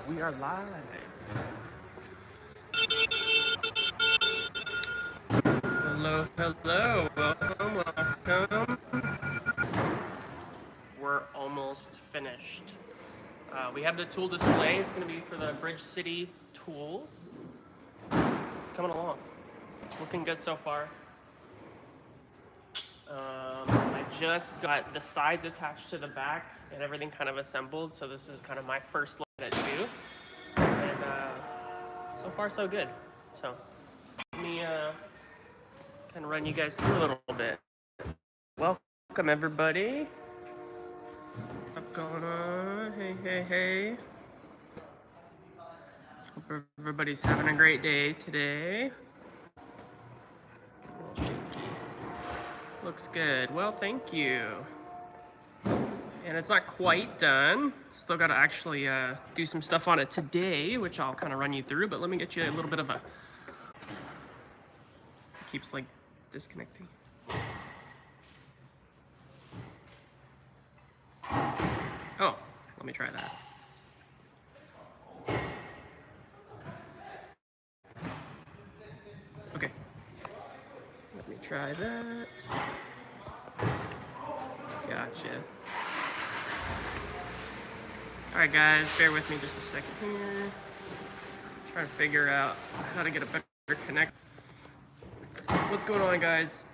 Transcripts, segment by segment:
We are live. Hello, hello. Welcome, welcome. We're almost finished. We have the tool display. It's going to be for the Bridge City tools. It's coming along. Looking good so far. I just got the sides attached to the back and everything kind of assembled. So this is kind of my first look at it too. And so far so good. So let me kind of run you guys through a little bit. Welcome everybody. What's up going on? Hey, hey, hey. Hope everybody's having a great day today. Looks good. Well, thank you. And it's not quite done. Still got to actually do some stuff on it today, which I'll kind of run you through. But let me get you a little bit of a... It keeps like disconnecting. Oh, let me try that. Okay. Let me try that. Gotcha. Alright guys, bear with me just a second here. Trying to figure out how to get a better connect. What's going on guys?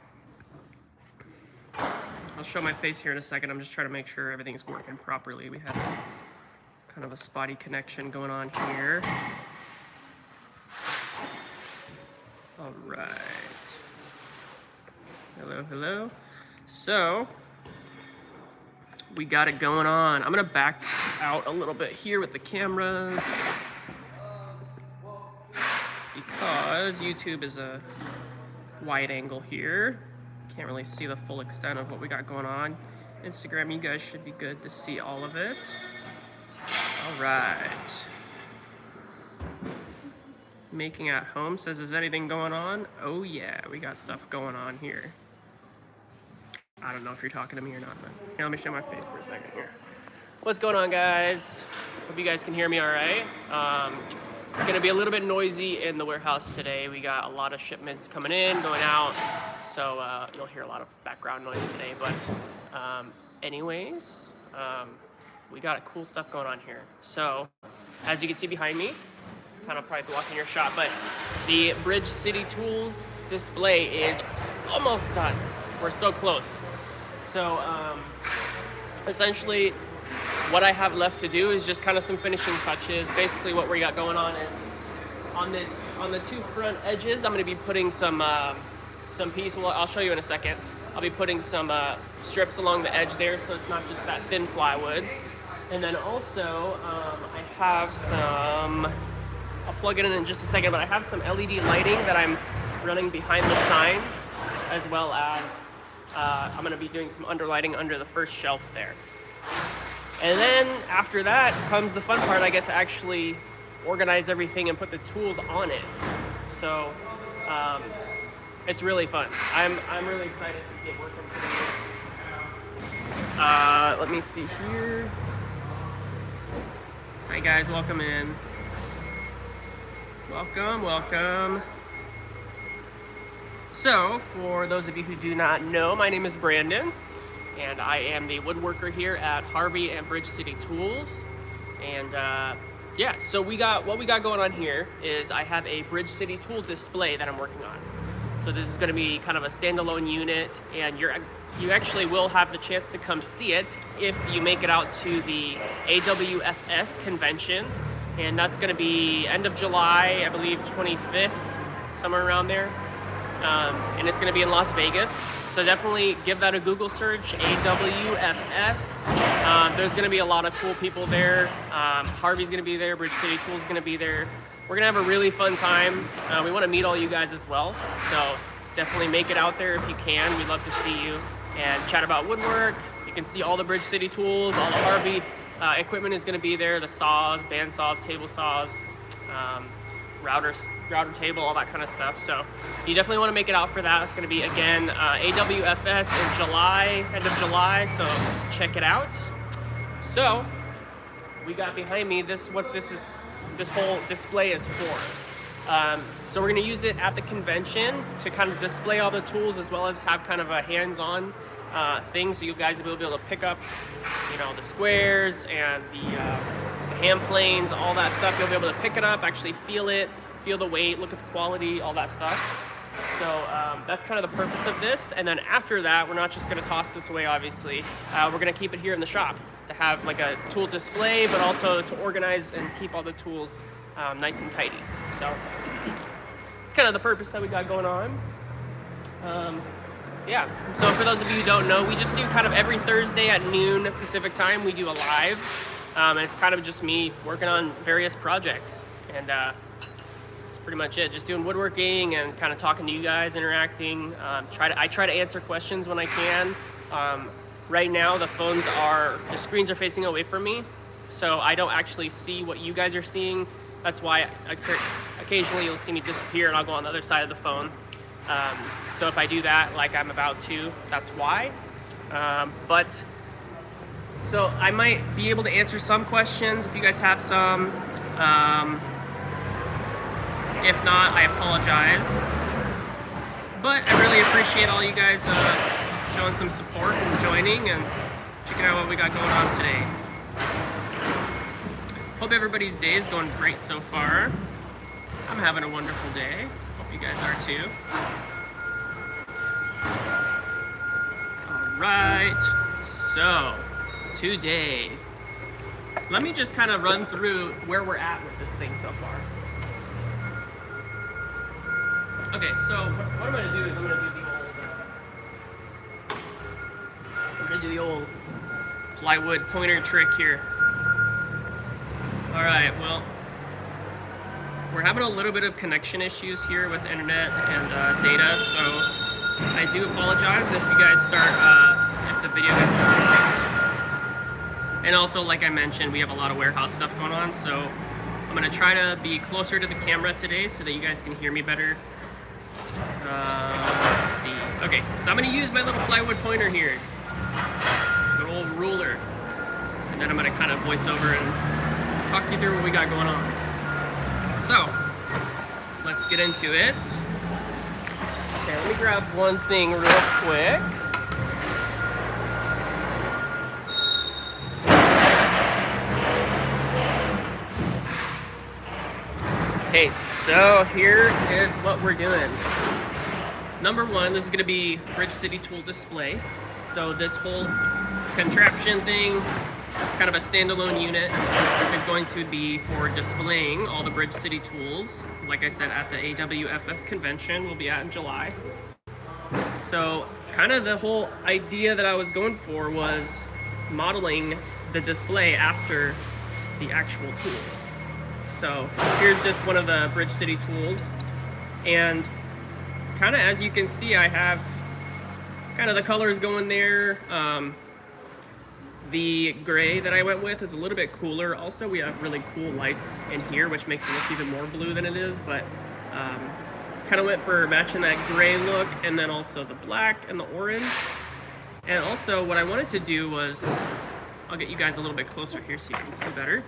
I'll show my face here in a second. I'm just trying to make sure everything's working properly. We have kind of a spotty connection going on here. Alright. Hello, hello. So, we got it going on. I'm gonna back out a little bit here with the cameras because YouTube is a wide angle here. Can't really see the full extent of what we got going on. Instagram, you guys should be good to see all of it. All right. Making at home says, is anything going on? Oh yeah, we got stuff going on here. I don't know if you're talking to me or not, but here, let me show my face for a second here. What's going on, guys? Hope you guys can hear me all right. It's gonna be a little bit noisy in the warehouse today. We got a lot of shipments coming in, going out, so you'll hear a lot of background noise today. But anyways, we got cool stuff going on here. So, as you can see behind me, kind of probably blocking your shot, but the Bridge City Tools display is almost done. We're so close. So essentially what I have left to do is just kind of some finishing touches. Basically what we got going on is on the two front edges, I'm going to be putting some piece. Well, I'll show you in a second. I'll be putting some strips along the edge there, so it's not just that thin plywood. And then also I have some, I'll plug it in just a second, but I have some LED lighting that I'm running behind the sign, as well as I'm going to be doing some underlighting under the first shelf there. And then after that comes the fun part. I get to actually organize everything and put the tools on it. So it's really fun. I'm really excited to get working today. Let me see here. Hi guys, welcome in. Welcome, welcome. So, for those of you who do not know, my name is Brandon, and I am the woodworker here at Harvey and Bridge City Tools. And yeah, so what we got going on here is I have a Bridge City tool display that I'm working on. So this is going to be kind of a standalone unit, and you actually will have the chance to come see it if you make it out to the AWFS convention, and that's going to be end of July, I believe 25th, somewhere around there. And it's going to be in Las Vegas, so definitely give that a Google search, AWFS. There's going to be a lot of cool people there. Harvey's going to be there, Bridge City Tools is going to be there. We're going to have a really fun time. We want to meet all you guys as well, so definitely make it out there if you can. We'd love to see you and chat about woodwork. You can see all the Bridge City Tools, all the Harvey equipment is going to be there, the saws, band saws, table saws, router table, all that kind of stuff. So you definitely want to make it out for that. It's going to be, again, AWFS in July, end of July, so check it out. So we got behind me, this whole display is for. So we're going to use it at the convention to kind of display all the tools, as well as have kind of a hands-on thing, so you guys will be able to pick up, you know, the squares and the hand planes, all that stuff. You'll be able to pick it up, actually feel it, feel the weight, look at the quality, all that stuff. So that's kind of the purpose of this. And then after that, we're not just going to toss this away, obviously. We're going to keep it here in the shop to have like a tool display, but also to organize and keep all the tools nice and tidy. So it's kind of the purpose that we got going on. Yeah, so for those of you who don't know, we just do kind of every Thursday at noon Pacific time, we do a live. And it's kind of just me working on various projects. And that's pretty much it. Just doing woodworking and kind of talking to you guys, interacting. I try to answer questions when I can. Right now, the screens are facing away from me, so I don't actually see what you guys are seeing. That's why occasionally you'll see me disappear and I'll go on the other side of the phone. So if I do that, like I'm about to, that's why. So I might be able to answer some questions if you guys have some. If not, I apologize. But I really appreciate all you guys showing some support and joining and checking out what we got going on today. Hope everybody's day is going great so far. I'm having a wonderful day. Hope you guys are too. Alright, so today, let me just kind of run through where we're at with this thing so far. Okay, so what I'm going to do is I'm going to do the old plywood pointer trick here. Alright, well, we're having a little bit of connection issues here with internet and data, so I do apologize if you guys start, if the video gets cut off. And also, like I mentioned, we have a lot of warehouse stuff going on, so I'm going to try to be closer to the camera today so that you guys can hear me better. Let's see. Okay, so I'm going to use my little plywood pointer here. Good old ruler. And then I'm going to kind of voice over and talk you through what we got going on. So, let's get into it. Okay, let me grab one thing real quick. Okay, so here is what we're doing. Number one, this is going to be Bridge City Tool Display. So this whole contraption thing, kind of a standalone unit, is going to be for displaying all the Bridge City tools. Like I said, at the AWFS convention we'll be at in July. So kind of the whole idea that I was going for was modeling the display after the actual tools. So here's just one of the Bridge City tools, and kind of as you can see, I have kind of the colors going there. The gray that I went with is a little bit cooler. Also, we have really cool lights in here, which makes it look even more blue than it is, but kind of went for matching that gray look, and then also the black and the orange. And also what I wanted to do was, I'll get you guys a little bit closer here so you can see better.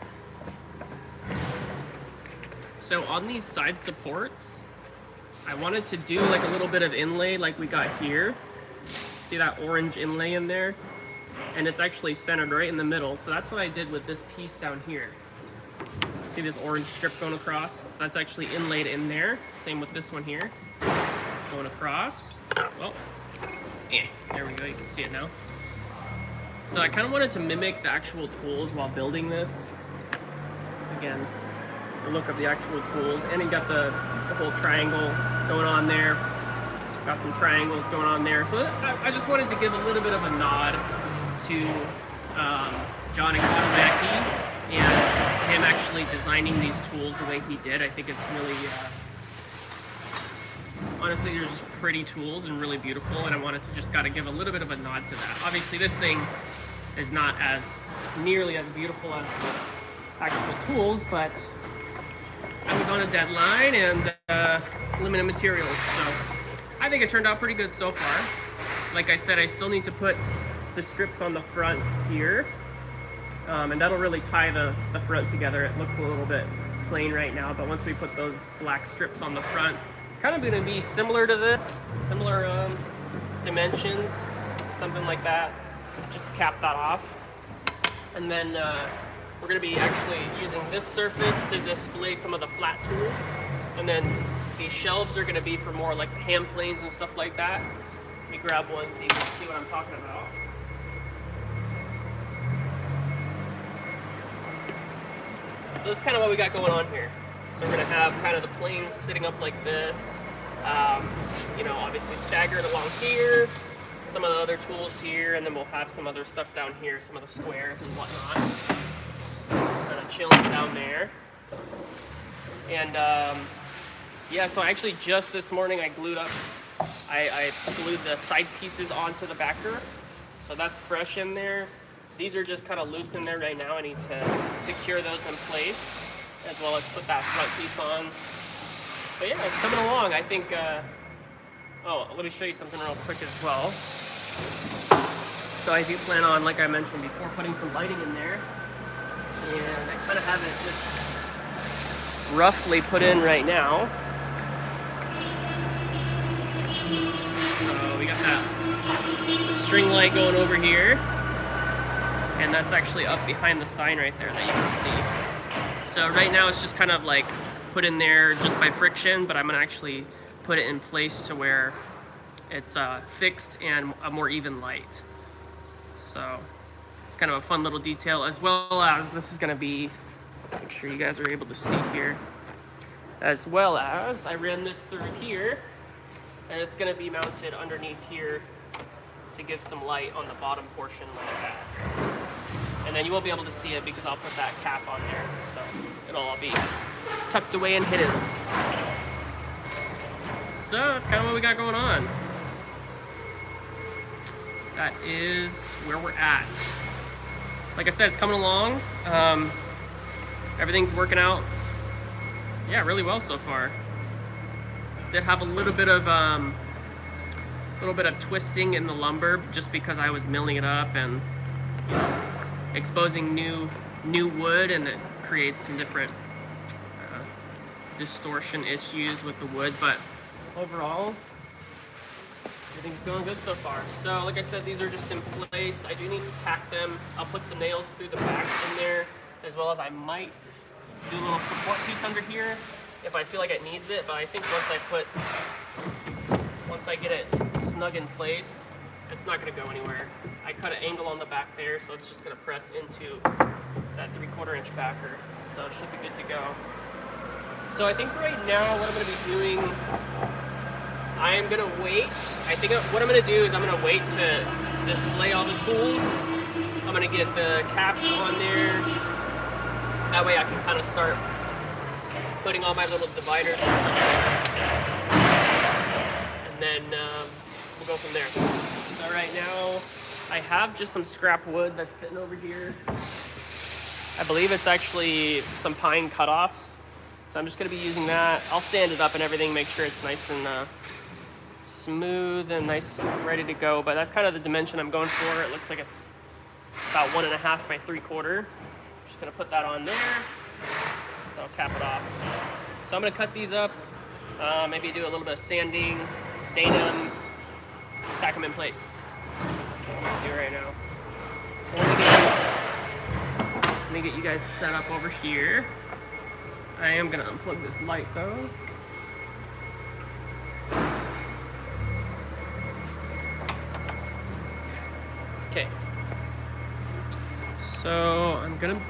So on these side supports, I wanted to do like a little bit of inlay like we got here. See that orange inlay in there? And it's actually centered right in the middle. So that's what I did with this piece down here. See this orange strip going across? That's actually inlaid in there. Same with this one here. Going across. Well, there we go, you can see it now. So I kind of wanted to mimic the actual tools while building this. Again, the look of the actual tools, and you got the whole triangle going on there. Got some triangles going on there. So I just wanted to give a little bit of a nod to John Mackey and him actually designing these tools the way he did. I think it's really, honestly, they're just pretty tools and really beautiful, and I wanted to just gotta give a little bit of a nod to that. Obviously, this thing is not as nearly as beautiful as the actual tools, but I was on a deadline and limited materials, so I think it turned out pretty good so far. Like I said, I still need to put the strips on the front here, And that'll really tie the front together. It looks a little bit plain right now, but once we put those black strips on the front, it's kind of going to be similar to this, similar dimensions, something like that, just to cap that off. And then we're going to be actually using this surface to display some of the flat tools, and then these shelves are going to be for more like hand planes and stuff like that. Let me grab one so you can see what I'm talking about. So this is kind of what we got going on here. So we're going to have kind of the planes sitting up like this, you know, obviously staggered along here, some of the other tools here, and then we'll have some other stuff down here, some of the squares and whatnot, kind of chilling down there. And yeah, so actually just this morning I glued the side pieces onto the backer, so that's fresh in there. These are just kind of loose in there right now. I need to secure those in place, as well as put that front piece on. But yeah, it's coming along. I think, oh, let me show you something real quick as well. So I do plan on, like I mentioned before, putting some lighting in there. And I kind of have it just roughly put in right now. So we got that string light going over here. And that's actually up behind the sign right there that you can see. So right now it's just kind of like put in there just by friction, but I'm gonna actually put it in place to where it's fixed and a more even light. So it's kind of a fun little detail, as well as this is gonna be, make sure you guys are able to see here, as well as I ran this through here, and it's gonna be mounted underneath here to give some light on the bottom portion like that. And then you won't be able to see it because I'll put that cap on there, so it'll all be tucked away and hidden. So that's kind of what we got going on. That is where we're at. Like I said, it's coming along. Everything's working out, yeah, really well so far. Did have a little bit of twisting in the lumber just because I was milling it up and, you know, exposing new wood, and it creates some different distortion issues with the wood, but overall everything's going good so far. So like I said, these are just in place. I do need to tack them. I'll put some nails through the back in there, as well as I might do a little support piece under here if I feel like it needs it, but I think once I get it snug in place, it's not going to go anywhere. I cut an angle on the back there, so it's just going to press into that 3/4 inch backer, so it should be good to go. So I think right now what I'm going to be doing, I am going to wait. I think what I'm going to do is I'm going to wait to display all the tools. I'm going to get the caps on there. That way I can kind of start putting all my little dividers and stuff there. And then we'll go from there. So right now I have just some scrap wood that's sitting over here. I believe it's actually some pine cutoffs. So I'm just going to be using that. I'll sand it up and everything, make sure it's nice and smooth and nice, ready to go. But that's kind of the dimension I'm going for. It looks like it's about 1.5 by 3/4. Just going to put that on there. I'll cap it off. So I'm going to cut these up, maybe do a little bit of sanding, stain them, tack them in place. That's what I'm going to do right now. So let me get you guys set up over here. I am going to unplug this light though. Okay. So I'm going to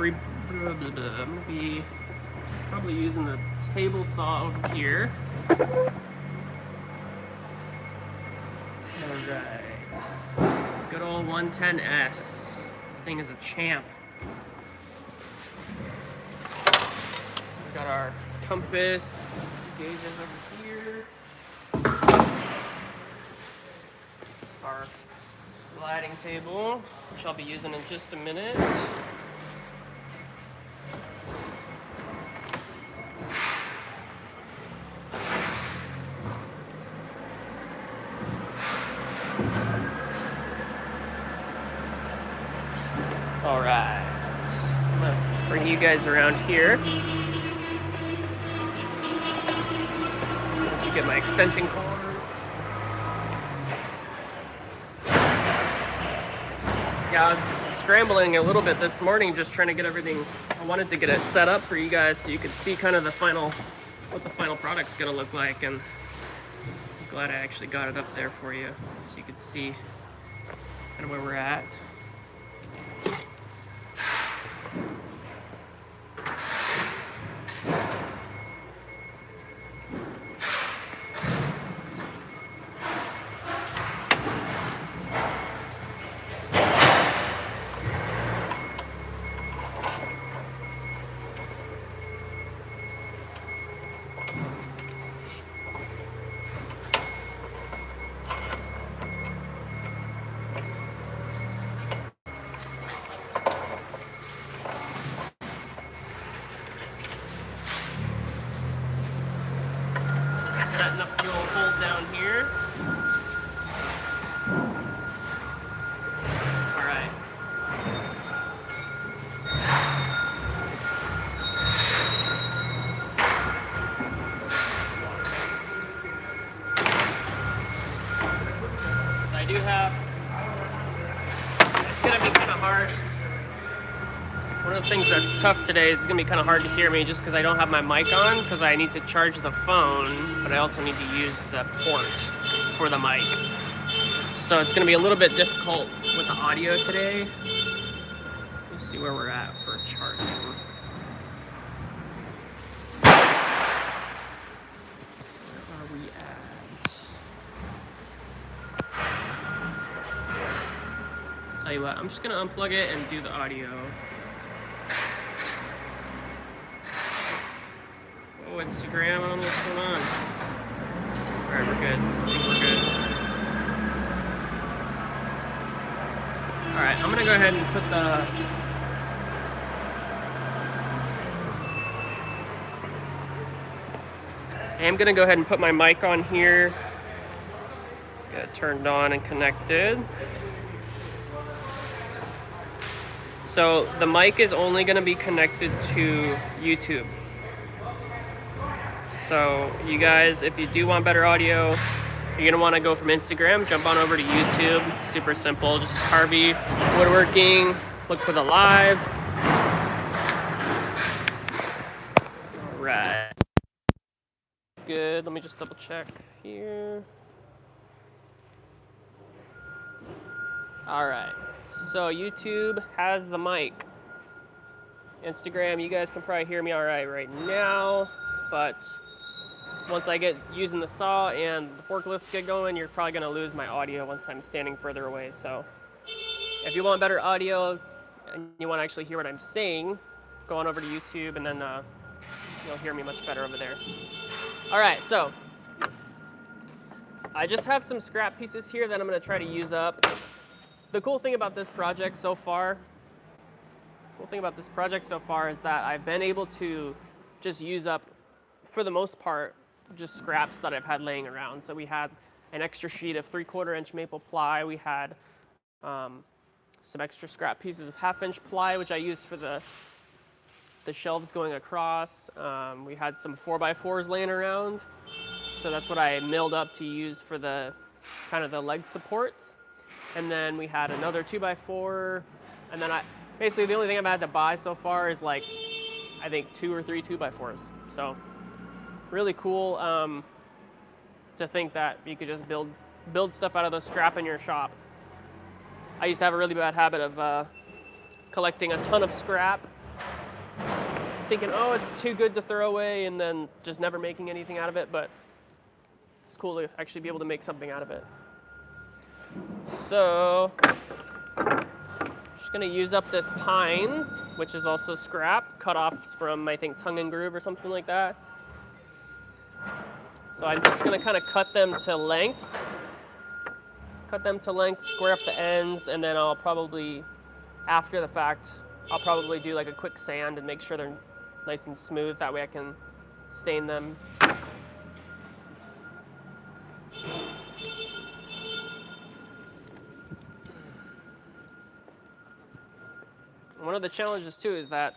be probably using the table saw over here. Alright. Good old 110S. Thing is a champ. We've got our compass gauges over here. Our sliding table, which I'll be using in just a minute. All right. you guys around here. To get my extension cord. Yeah, I was scrambling a little bit this morning just trying to get everything. I wanted to get it set up for you guys so you could see kind of what the final product's gonna look like, and I'm glad I actually got it up there for you so you could see kind of where we're at. Setting up the old hole down here. All right. So I do have, it's gonna be kind of hard. One of the things that's tough today is it's gonna be kind of hard to hear me just because I don't have my mic on, because I need to charge the phone, but I also need to use the port for the mic. So it's gonna be a little bit difficult with the audio today. Let's see where we're at for charging. Where are we at? Tell you what, I'm just gonna unplug it and do the audio. Oh, Instagram, I don't know what's going on. Alright, we're good. I think we're good. Alright, I'm gonna go ahead and put my mic on here. Get it turned on and connected. So the mic is only gonna be connected to YouTube. So you guys, if you do want better audio, you're gonna wanna go from Instagram, jump on over to YouTube. Super simple, just Harvey Woodworking, look for the live. All right. Good, let me just double check here. All right, so YouTube has the mic. Instagram, you guys can probably hear me all right now, but once I get using the saw and the forklifts get going, you're probably gonna lose my audio once I'm standing further away. So if you want better audio and you wanna actually hear what I'm saying, go on over to YouTube and then you'll hear me much better over there. All right, so I just have some scrap pieces here that I'm gonna try to use up. The cool thing about this project so far is that I've been able to just use up, for the most part, just scraps that I've had laying around. So we had an extra sheet of 3/4 inch maple ply. We had some extra scrap pieces of 1/2 inch ply, which I used for the shelves going across. We had some 4x4s laying around. So that's what I milled up to use for the kind of the leg supports. And then we had another 2x4. And then basically the only thing I've had to buy so far is like, I think 2 or 3 2x4s. So really cool to think that you could just build stuff out of the scrap in your shop. I used to have a really bad habit of collecting a ton of scrap, thinking, oh, it's too good to throw away, and then just never making anything out of it, but it's cool to actually be able to make something out of it. So I'm just gonna use up this pine, which is also scrap, cut-offs from, I think, Tongue and Groove or something like that. So I'm just gonna kind of cut them to length, square up the ends, and then I'll probably, after the fact, I'll probably do like a quick sand and make sure they're nice and smooth. That way I can stain them. One of the challenges too is that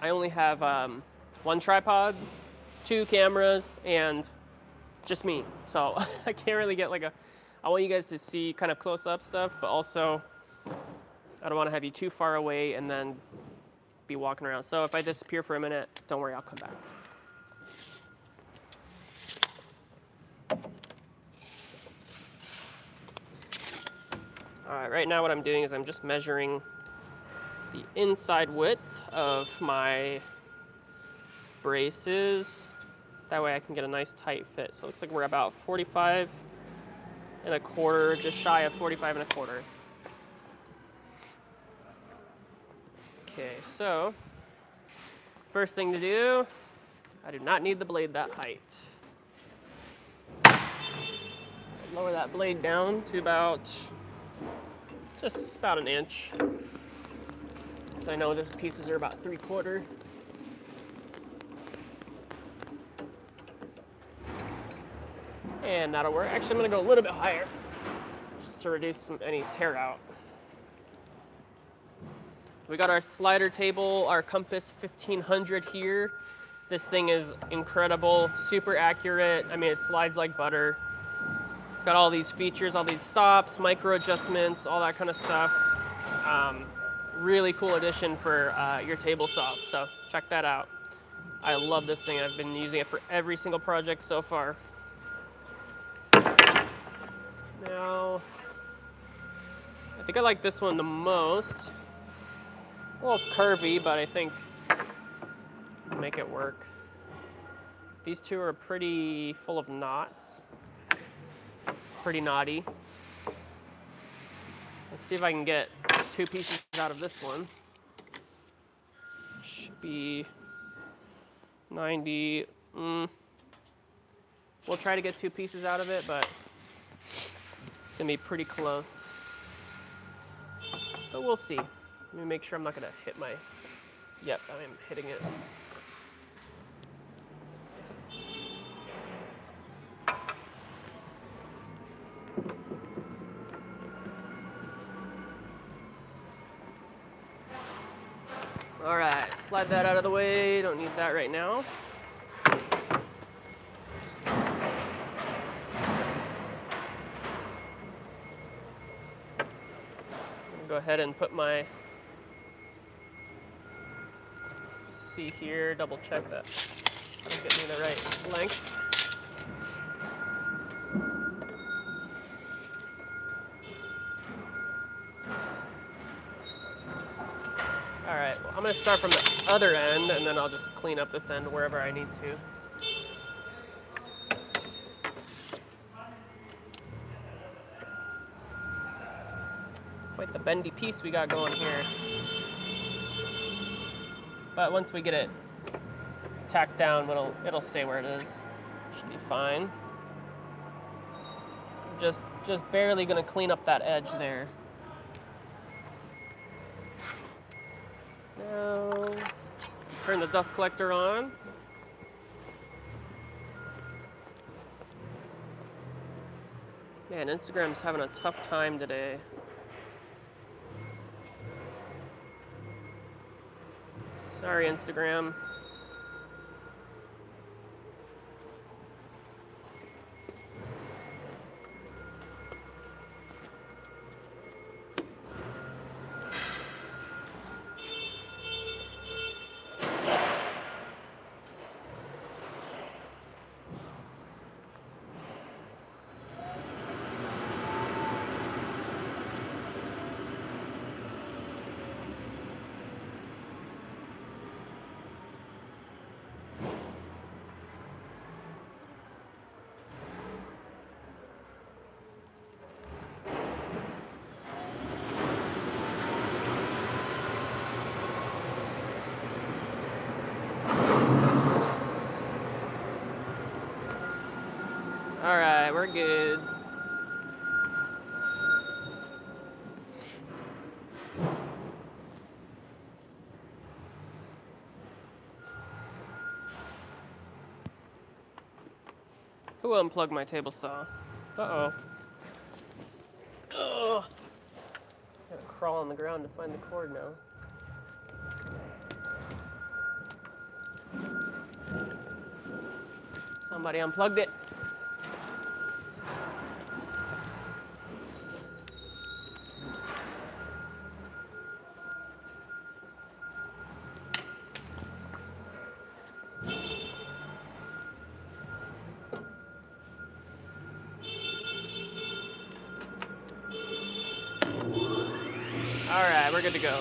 I only have one tripod, 2 cameras, and just me. So I can't really get like I want you guys to see kind of close-up stuff, but also I don't want to have you too far away and then be walking around. So if I disappear for a minute, don't worry, I'll come back. All right, right now what I'm doing is I'm just measuring the inside width of my braces. That way I can get a nice tight fit. So it looks like we're about 45 and a quarter, just shy of 45 and a quarter. Okay, so first thing to do, I do not need the blade that height. Lower that blade down to just about an inch. Because I know these pieces are about 3/4. And that'll work. Actually, I'm gonna go a little bit higher just to reduce any tear out. We got our slider table, our Compass 1500 here. This thing is incredible, super accurate. I mean, it slides like butter. It's got all these features, all these stops, micro adjustments, all that kind of stuff. Really cool addition for your table saw, so check that out. I love this thing. I've been using it for every single project so far. Now, I think I like this one the most. A little curvy, but I think I'll make it work. These two are pretty full of knots. Pretty knotty. Let's see if I can get 2 pieces out of this one. Should be 90. We'll try to get 2 pieces out of it, but it's gonna be pretty close. But we'll see. Let me make sure I'm not gonna hit my, yep, I'm hitting it. All right, slide that out of the way. Don't need that right now. Go ahead and put my, see here, double check that I'm getting the right length. All right, well, I'm gonna start from the other end and then I'll just clean up this end wherever I need to. Quite the bendy piece we got going here. But once we get it tacked down, it'll stay where it is. Should be fine. Just barely gonna clean up that edge there. Now, turn the dust collector on. Man, Instagram's having a tough time today. Sorry, Instagram. All right, we're good. Who unplugged my table saw? Uh-oh. Ugh. Gotta crawl on the ground to find the cord now. Somebody unplugged it. All right, we're good to go.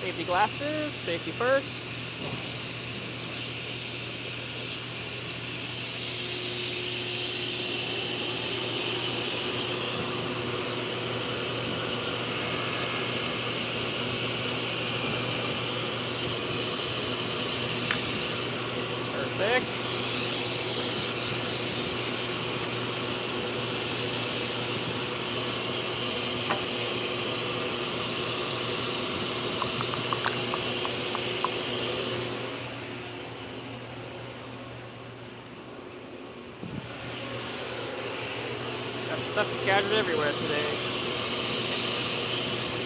Safety glasses, safety first. Perfect. Got stuff scattered everywhere today.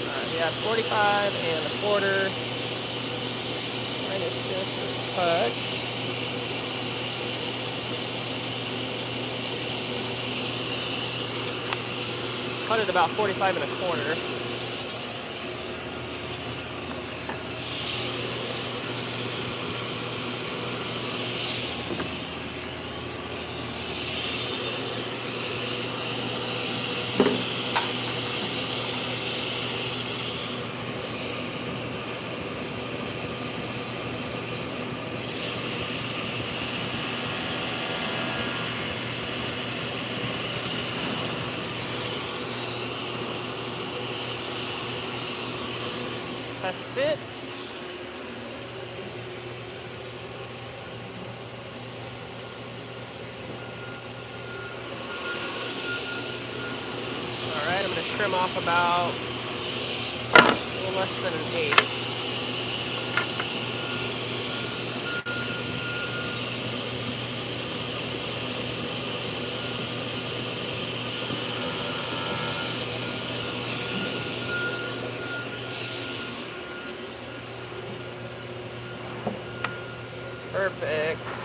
Alright, we have 45 and a quarter. Minus just a touch. Cut it about 45 and a quarter. Test fit. All right, I'm going to trim off about a little less than an eighth. Perfect.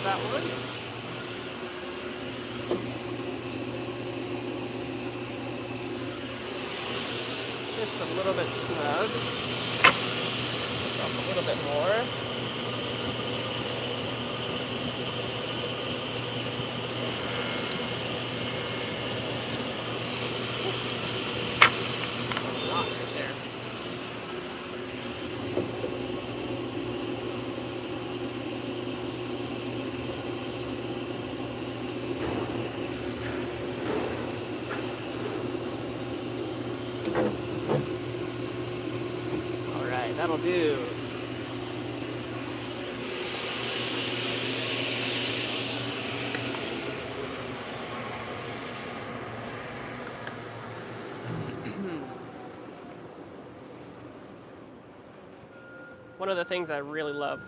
That one. Just a little bit snug. Up a little bit more. Not right there. That'll do. One of the things I really love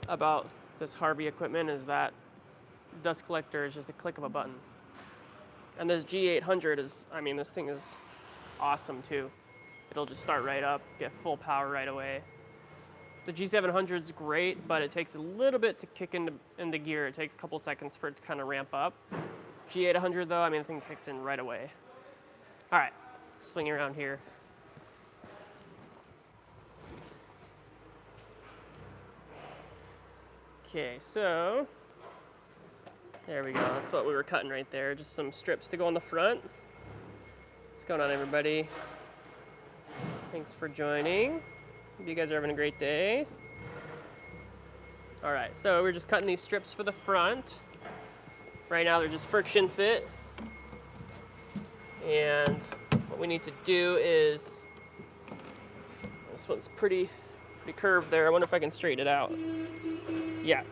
about this Harbie equipment is that dust collector is just a click of a button. And this G800 is, I mean, this thing is awesome too. It'll just start right up, get full power right away. The G700 is great, but it takes a little bit to kick into gear. It takes a couple seconds for it to kind of ramp up. G800 though, I mean, the thing kicks in right away. All right, swing around here. Okay, so there we go. That's what we were cutting right there. Just some strips to go on the front. What's going on, everybody? Thanks for joining. Hope you guys are having a great day. All right, so we're just cutting these strips for the front. Right now they're just friction fit. And what we need to do is, this one's pretty curved there. I wonder if I can straighten it out. Yeah.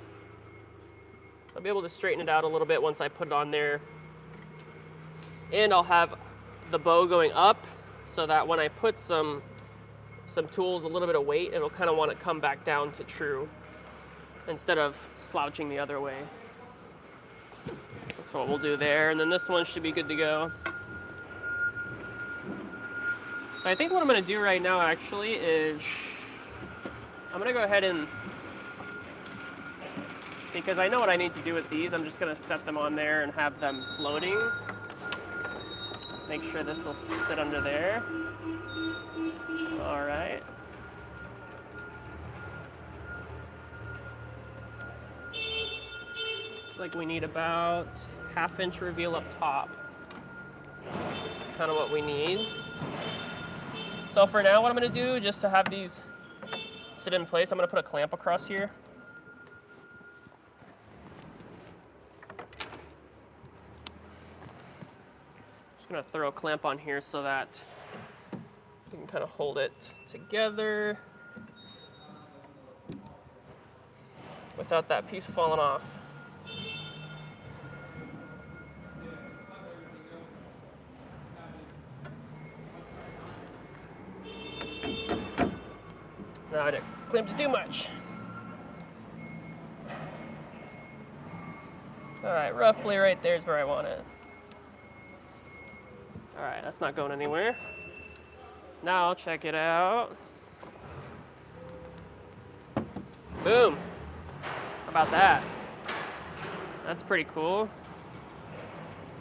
So I'll be able to straighten it out a little bit once I put it on there. And I'll have the bow going up so that when I put some tools, a little bit of weight, it'll kind of want to come back down to true instead of slouching the other way. That's what we'll do there. And then this one should be good to go. So I think what I'm going to do right now actually is I'm going to go ahead and, because I know what I need to do with these, I'm just going to set them on there and have them floating. Make sure this will sit under there. All right. Looks like we need about 1/2 inch reveal up top. That's kind of what we need. So for now, what I'm going to do, just to have these sit in place, I'm going to put a clamp across here. Just going to throw a clamp on here so that you can kind of hold it together without that piece falling off. Now I didn't clamp it too much. All right, roughly right there is where I want it. All right, that's not going anywhere. Now I'll check it out. Boom. How about that? That's pretty cool.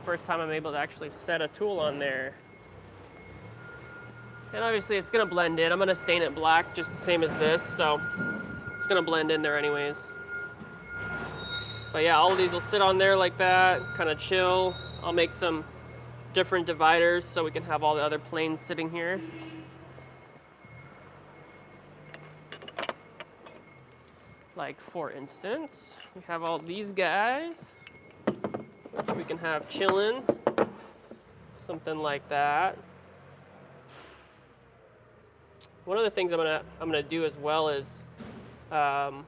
First time I'm able to actually set a tool on there. And obviously it's gonna blend in. I'm gonna stain it black just the same as this, so it's gonna blend in there anyways. But yeah, all of these will sit on there like that, kind of chill. I'll make some different dividers so we can have all the other planes sitting here. Like for instance, we have all these guys, which we can have chilling, something like that. One of the things I'm gonna do as well is I'll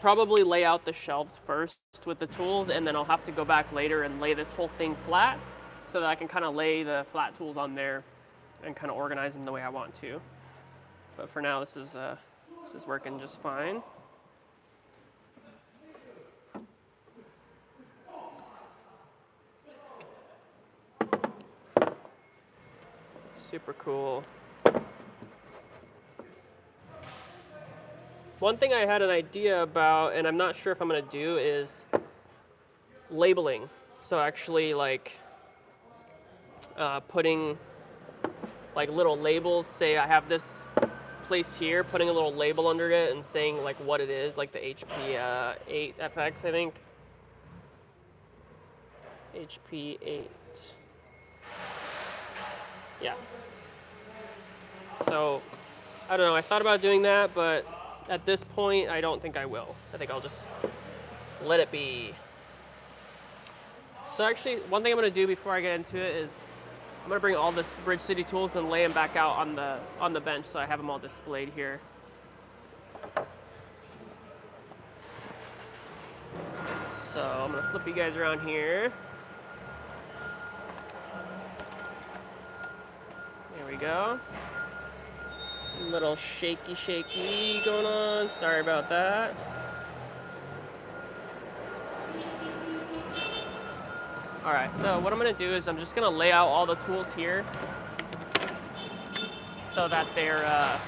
probably lay out the shelves first with the tools, and then I'll have to go back later and lay this whole thing flat so that I can kind of lay the flat tools on there and kind of organize them the way I want to. But for now, this is working just fine. Super cool. One thing I had an idea about, and I'm not sure if I'm gonna do, is labeling. So actually like putting like little labels, say I have this placed here, putting a little label under it and saying like what it is, like the HP 8FX, I think. HP 8. Yeah. So, I don't know, I thought about doing that, but at this point, I don't think I will. I think I'll just let it be. So actually, one thing I'm gonna do before I get into it is I'm gonna bring all this Bridge City tools and lay them back out on the bench so I have them all displayed here. So I'm gonna flip you guys around here. There we go. Little shaky going on. Sorry about that. All right, so what I'm gonna do is I'm just gonna lay out all the tools here so that they're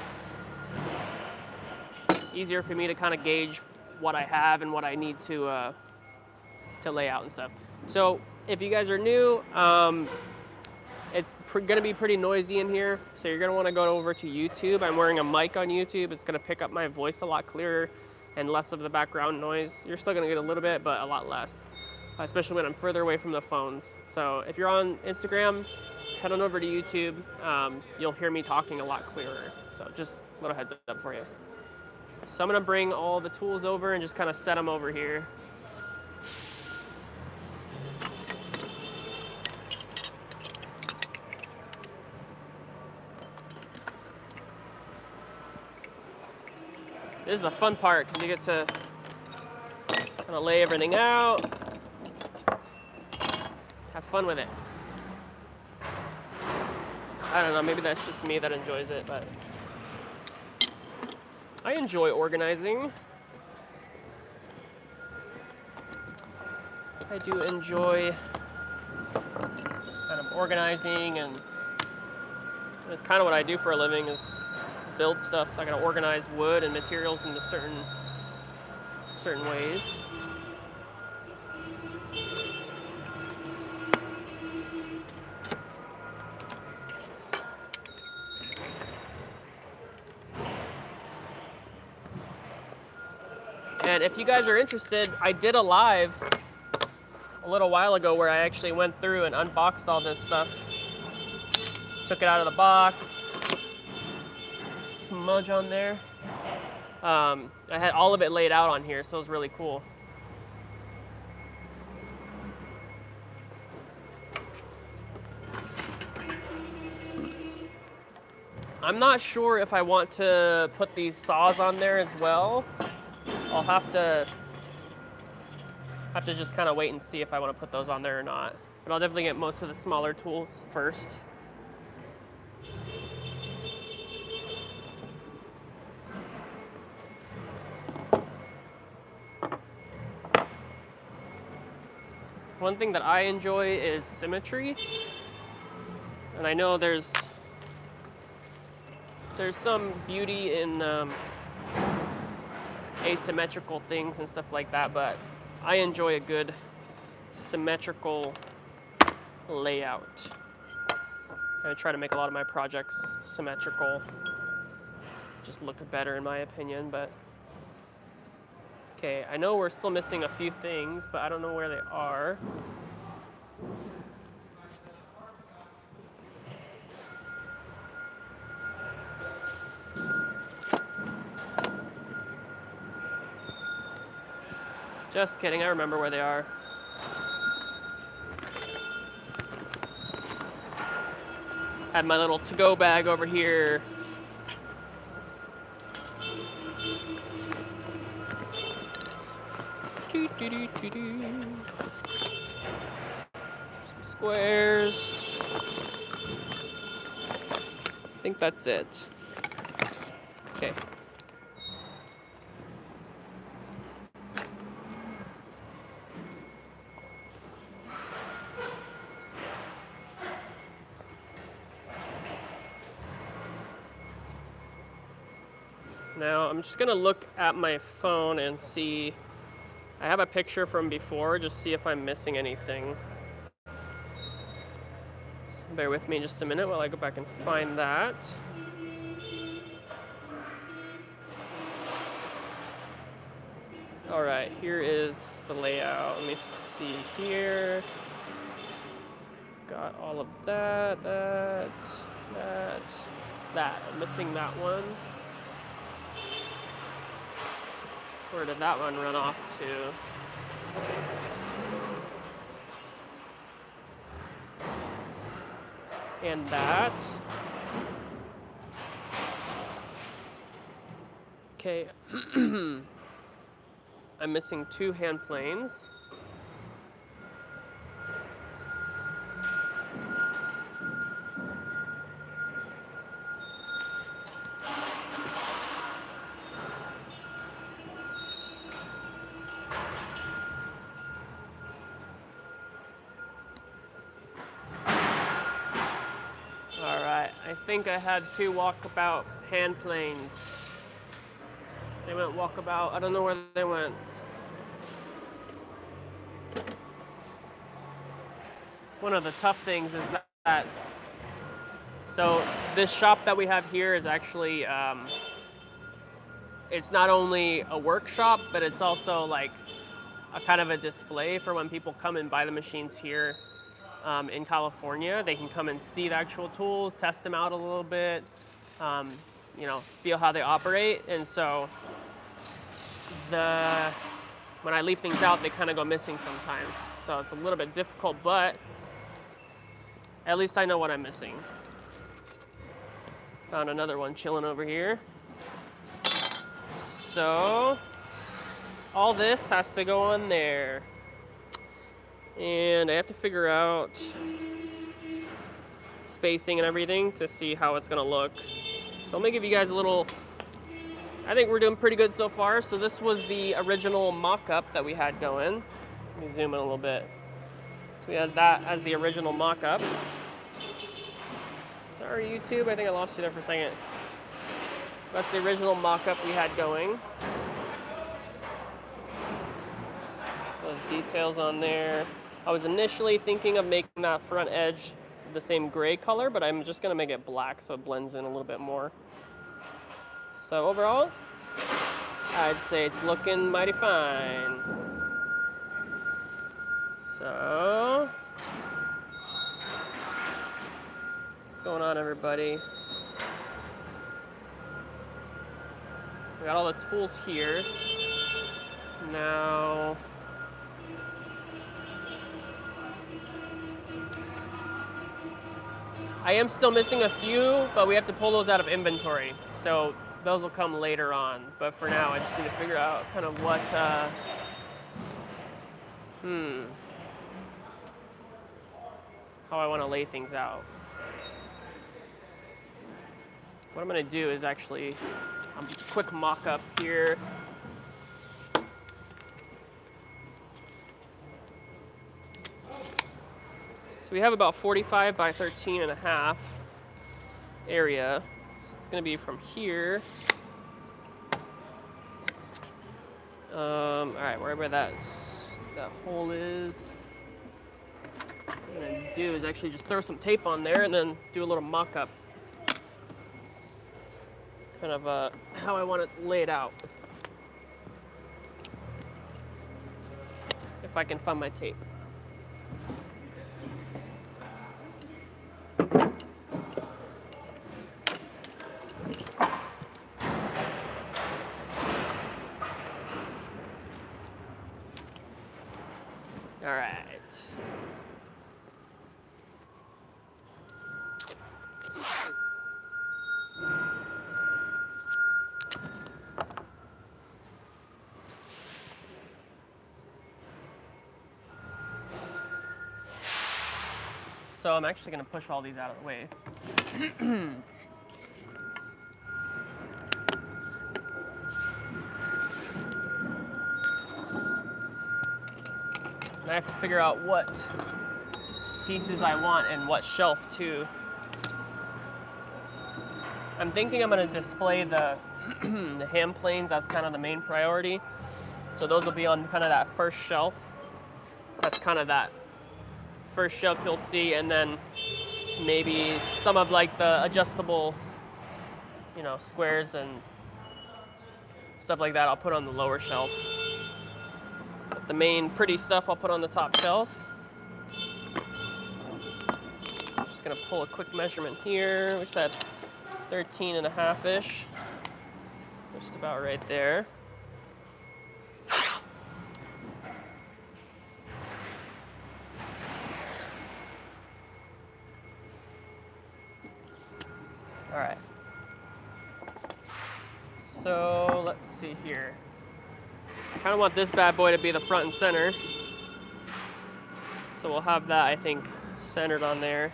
easier for me to kind of gauge what I have and what I need to lay out and stuff. So if you guys are new, it's gonna be pretty noisy in here, so you're gonna wanna go over to YouTube. I'm wearing a mic on YouTube. It's gonna pick up my voice a lot clearer and less of the background noise. You're still gonna get a little bit, but a lot less, especially when I'm further away from the phones. So if you're on Instagram, head on over to YouTube. You'll hear me talking a lot clearer. So just a little heads up for you. So I'm gonna bring all the tools over and just kind of set them over here. This is the fun part because you get to kind of lay everything out, have fun with it. I don't know, maybe that's just me that enjoys it, but I enjoy organizing. I do enjoy kind of organizing, and it's kind of what I do for a living is build stuff, so I gotta organize wood and materials into certain ways. And if you guys are interested, I did a live a little while ago where I actually went through and unboxed all this stuff. Took it out of the box. Smudge on there. I had all of it laid out on here, so it was really cool. I'm not sure if I want to put these saws on there as well. I'll have to just kind of wait and see if I want to put those on there or not. But I'll definitely get most of the smaller tools first. One thing that I enjoy is symmetry. And I know there's some beauty in asymmetrical things and stuff like that, but I enjoy a good symmetrical layout. I try to make a lot of my projects symmetrical. Just looks better in my opinion, but okay, I know we're still missing a few things, but I don't know where they are. Just kidding, I remember where they are. Had my little to-go bag over here. Some squares. I think that's it. Okay. Now I'm just gonna look at my phone and see. I have a picture from before, just see if I'm missing anything. So bear with me just a minute while I go back and find that. All right, here is the layout. Let me see here. Got all of that. I'm missing that one. Where did that one run off to? And that. Okay. I'm missing 2 hand planes. I think I had 2 walkabout hand planes. They went walkabout. I don't know where they went. It's one of the tough things is that so this shop that we have here is actually it's not only a workshop, but it's also like a kind of a display for when people come and buy the machines here. in California. They can come and see the actual tools, test them out a little bit, you know, feel how they operate. And so when I leave things out, they kind of go missing sometimes. So it's a little bit difficult, but at least I know what I'm missing. Found another one chilling over here. So all this has to go on there. And I have to figure out spacing and everything to see how it's gonna look. So let me give you guys a little, I think we're doing pretty good so far. So this was the original mock-up that we had going. Let me zoom in a little bit. So we had that as the original mock-up. Sorry, YouTube, I think I lost you there for a second. So that's the original mock-up we had going. Those details on there. I was initially thinking of making that front edge the same gray color, but I'm just gonna make it black so it blends in a little bit more. So overall, I'd say it's looking mighty fine. So, what's going on, everybody? We got all the tools here. Now, I am still missing a few, but we have to pull those out of inventory. So those will come later on. But for now, I just need to figure out kind of what, how I want to lay things out. What I'm going to do is actually a quick mock-up here. So we have about 45 by 13 and a half area. So it's going to be from here. All right, wherever that hole is. What I'm going to do is actually just throw some tape on there and then do a little mock-up. Kind of how I want it laid out. If I can find my tape. All right. So I'm actually going to push all these out of the way. I have to figure out what pieces I want and what shelf too. I'm thinking I'm going to display the the hand planes as kind of the main priority. So those will be on kind of that first shelf. That's kind of that first shelf you'll see, and then maybe some of like the adjustable, you know, squares and stuff like that I'll put on the lower shelf. But the main pretty stuff I'll put on the top shelf. I'm just gonna pull a quick measurement here. We said 13 and a half-ish. Just about right there. All right. So let's see here. I kind of want this bad boy to be the front and center. So we'll have that, I think, centered on there.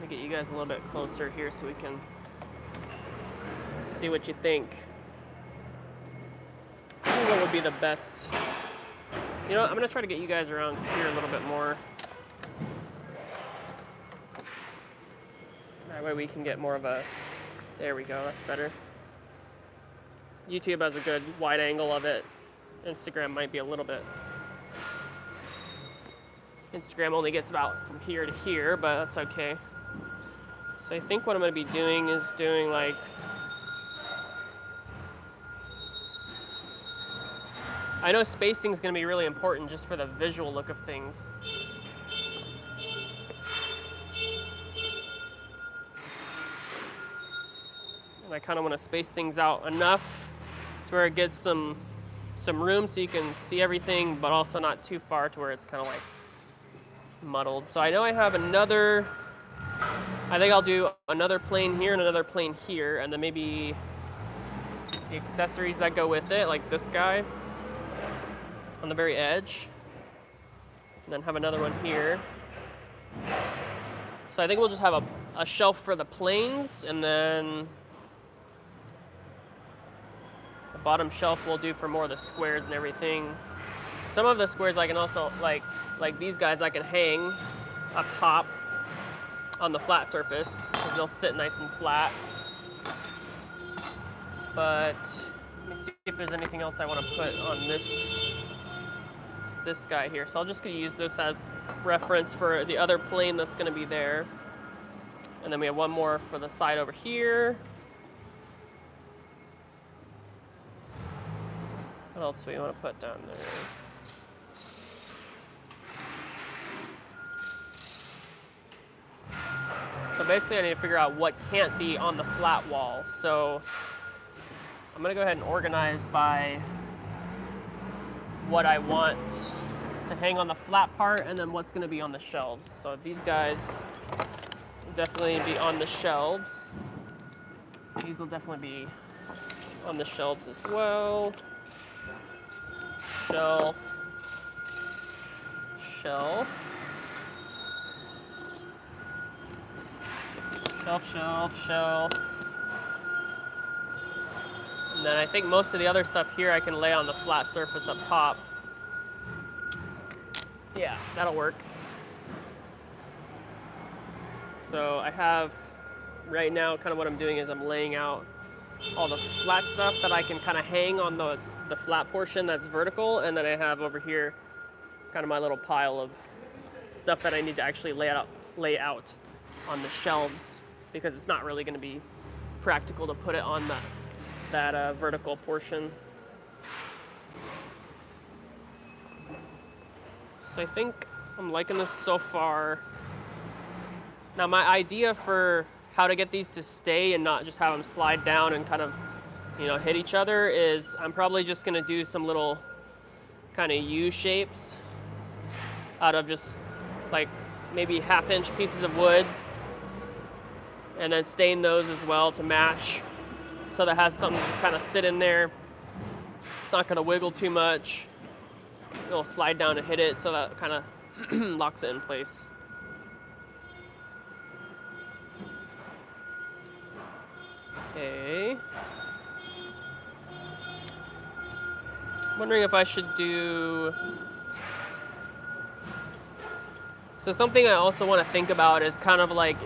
Let me get you guys a little bit closer here so we can see what you think. I think what would be the best. You know what? I'm going to try to get you guys around here a little bit more. That way we can get more of a, there we go, that's better. YouTube has a good wide angle of it. Instagram might be a little bit. Instagram only gets about from here to here, but that's okay. So I think what I'm going to be doing is doing like, I know spacing is going to be really important just for the visual look of things. I kind of want to space things out enough to where it gives some room so you can see everything, but also not too far to where it's kind of like muddled. So I know I have another, I think I'll do another plane here and another plane here, and then maybe the accessories that go with it, like this guy on the very edge, and then have another one here. So I think we'll just have a shelf for the planes, and then the bottom shelf we'll do for more of the squares and everything. Some of the squares I can also, like these guys, I can hang up top on the flat surface because they'll sit nice and flat. But let me see if there's anything else I want to put on this guy here. So I'm just going to use this as reference for the other plane that's going to be there. And then we have one more for the side over here. What else do we want to put down there? So basically I need to figure out what can't be on the flat wall. So I'm gonna go ahead and organize by what I want to hang on the flat part and then what's gonna be on the shelves. So these guys will definitely be on the shelves. These will definitely be on the shelves as well. Shelf. Shelf. Shelf, shelf, shelf. And then I think most of the other stuff here I can lay on the flat surface up top. Yeah, that'll work. So I have, right now, kind of what I'm doing is I'm laying out all the flat stuff that I can kind of hang on the flat portion that's vertical, and then I have over here kind of my little pile of stuff that I need to actually lay out on the shelves, because it's not really going to be practical to put it on that vertical portion. So I think I'm liking this so far. Now my idea for how to get these to stay and not just have them slide down and kind of, you know, hit each other is I'm probably just going to do some little kind of U shapes out of just like maybe 1/2 inch pieces of wood, and then stain those as well to match, so that has something to just kind of sit in there. It's not going to wiggle too much. It'll slide down and hit it, so that kind of locks it in place. Okay. Wondering if I should do... So something I also want to think about is kind of like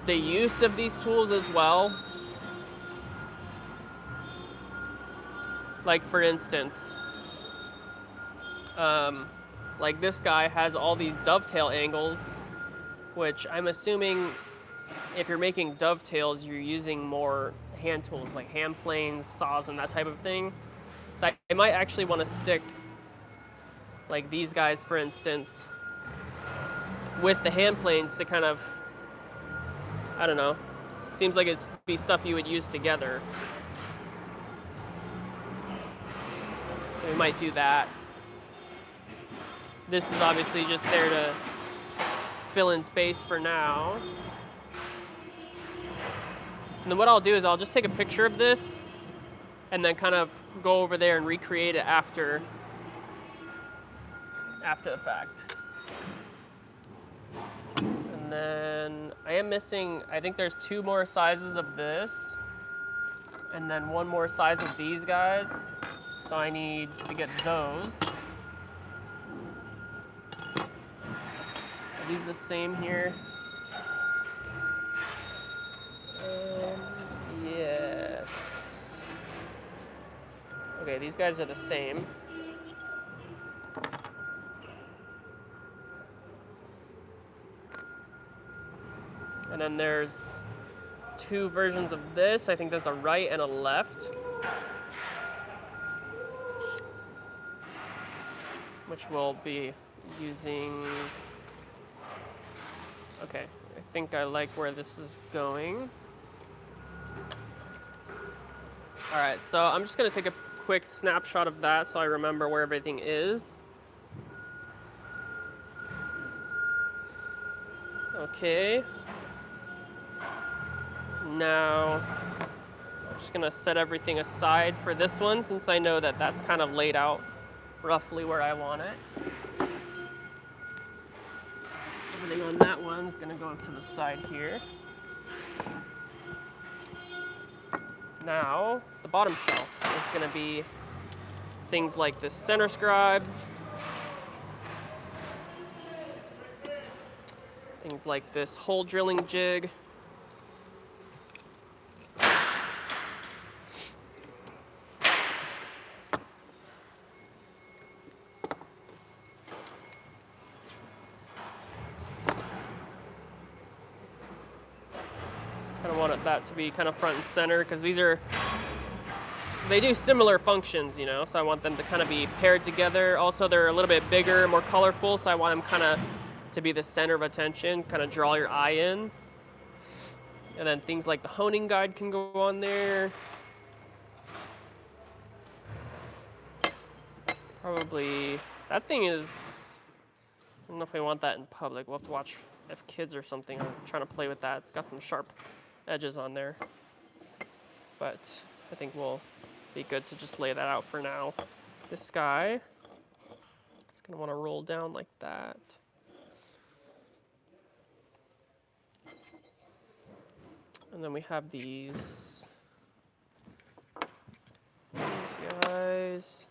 the use of these tools as well. Like for instance, like this guy has all these dovetail angles, which I'm assuming if you're making dovetails, you're using more hand tools like hand planes, saws, and that type of thing. So I might actually want to stick like these guys, for instance, with the hand planes to kind of, I don't know, seems like it'd be stuff you would use together. So we might do that. This is obviously just there to fill in space for now. And then what I'll do is I'll just take a picture of this and then kind of go over there and recreate it after the fact. And then I am missing, I think there's 2 more sizes of this, and then 1 more size of these guys. So I need to get those. Are these the same here? Yes. Okay, these guys are the same. And then there's 2 versions of this. I think there's a right and a left, which we'll be using. Okay, I think I like where this is going. All right, so I'm just gonna take a quick snapshot of that so I remember where everything is. Okay. Now, I'm just gonna set everything aside for this one since I know that that's kind of laid out roughly where I want it. So everything on that one's gonna go to the side here. Now, the bottom shelf is gonna be things like this center scribe, things like this hole drilling jig, kind of wanted that to be kind of front and center because they do similar functions, you know, so I want them to kind of be paired together. Also, they're a little bit bigger, more colorful, so I want them kind of to be the center of attention, kind of draw your eye in. And then things like the honing guide can go on there. Probably, that thing is, I don't know if we want that in public. We'll have to watch if kids or something are trying to play with that. It's got some sharp edges on there. But I think we'll be good to just lay that out for now. This guy is gonna wanna roll down like that. And then we have these guys.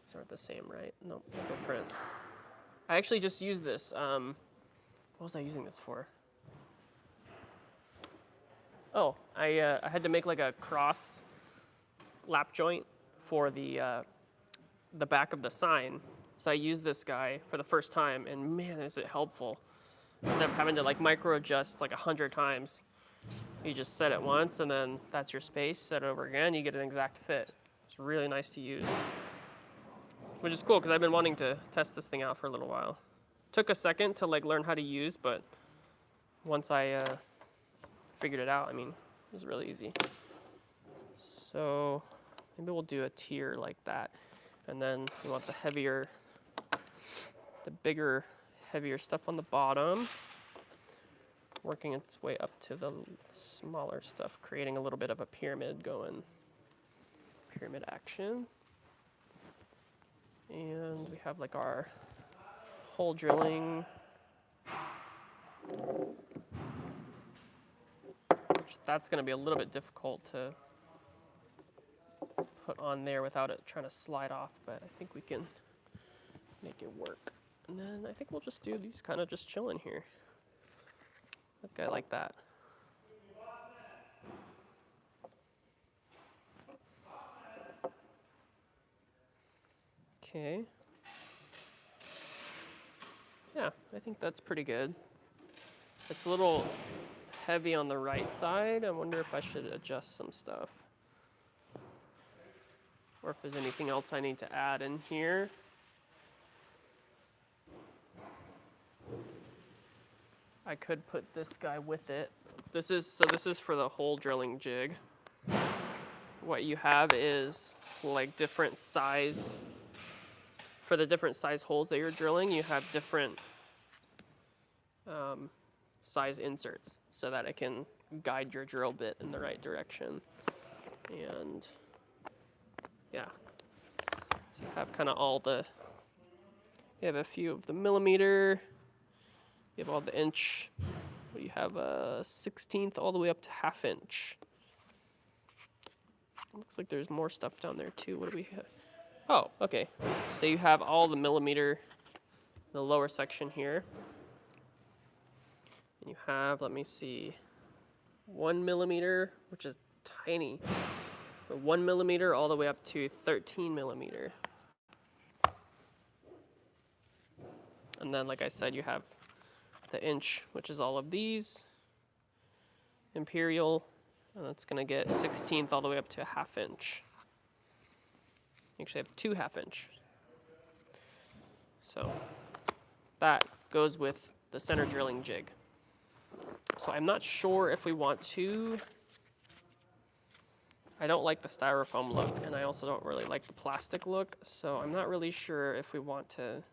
These aren't the same, right? Nope, they're different. I actually just used this. What was I using this for? Oh, I had to make like a cross lap joint for the back of the sign. So I used this guy for the first time, and man, is it helpful. Instead of having to like micro adjust like 100 times, you just set it once, and then that's your space. Set it over again, you get an exact fit. It's really nice to use, which is cool because I've been wanting to test this thing out for a little while. Took a second to like learn how to use, but once I figured it out, I mean, it was really easy. So maybe we'll do a tier like that, and then we want the bigger, heavier stuff on the bottom, working its way up to the smaller stuff, creating a little bit of a pyramid going. Pyramid action. And we have like our hole drilling, which that's gonna be a little bit difficult to put on there without it trying to slide off, but I think we can make it work. And then I think we'll just do these kind of just chilling here. Okay, like that. Okay. Yeah, I think that's pretty good. It's a little heavy on the right side. I wonder if I should adjust some stuff, or if there's anything else I need to add in here. I could put this guy with it. This is for the hole drilling jig. What you have is like different size. For the different size holes that you're drilling, you have different size inserts so that it can guide your drill bit in the right direction. And yeah, so you have kind of you have a few of the millimeter, you have all the inch, you have a 1/16 all the way up to 1/2 inch. Looks like there's more stuff down there too. What do we have? Oh, okay. So you have all the millimeter in the lower section here. And you have, let me see, 1 millimeter, which is tiny. But 1 millimeter all the way up to 13 millimeter. And then, like I said, you have the inch, which is all of these. Imperial, and that's gonna get 1/16 all the way up to 1/2 inch. You actually have 2 1/2 inch. So that goes with the center drilling jig. So I'm not sure if we want to. I don't like the styrofoam look, and I also don't really like the plastic look, so I'm not really sure if we want to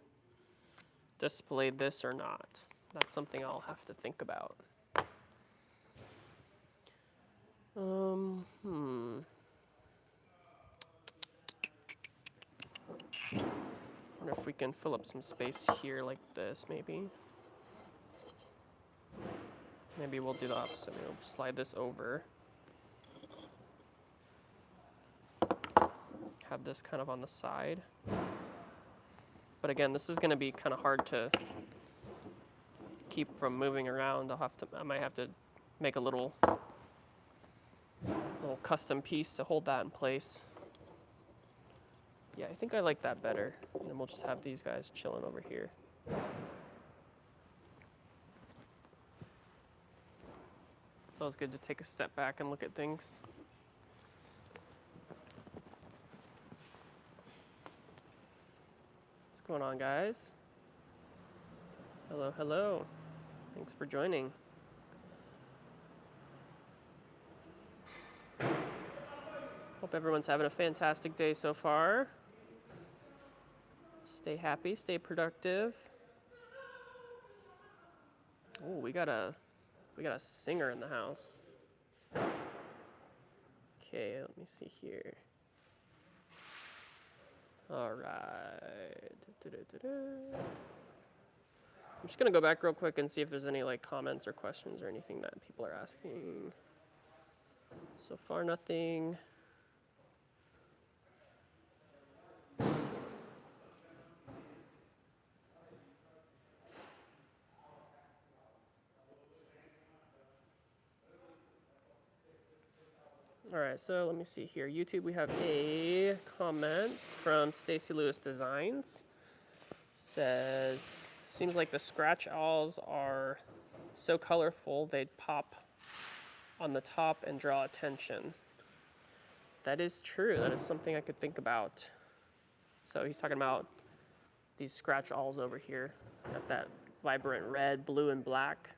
display this or not. That's something I'll have to think about. Wonder if we can fill up some space here like this, maybe. Maybe we'll do the opposite. We'll slide this over. Have this kind of on the side. But again, this is going to be kind of hard to keep from moving around. I might have to make a little custom piece to hold that in place. Yeah, I think I like that better. And then we'll just have these guys chilling over here. It's always good to take a step back and look at things. What's going on, guys? Hello, hello. Thanks for joining. Hope everyone's having a fantastic day so far. Stay happy, stay productive. Oh, we got a singer in the house. Okay, let me see here. All right. I'm just gonna go back real quick and see if there's any like comments or questions or anything that people are asking. So far, nothing. All right, so let me see here. YouTube, we have a comment from Stacy Lewis Designs. Says, seems like the scratch owls are so colorful they'd pop on the top and draw attention. That is true. That is something I could think about. So he's talking about these scratch owls over here. Got that vibrant red, blue, and black.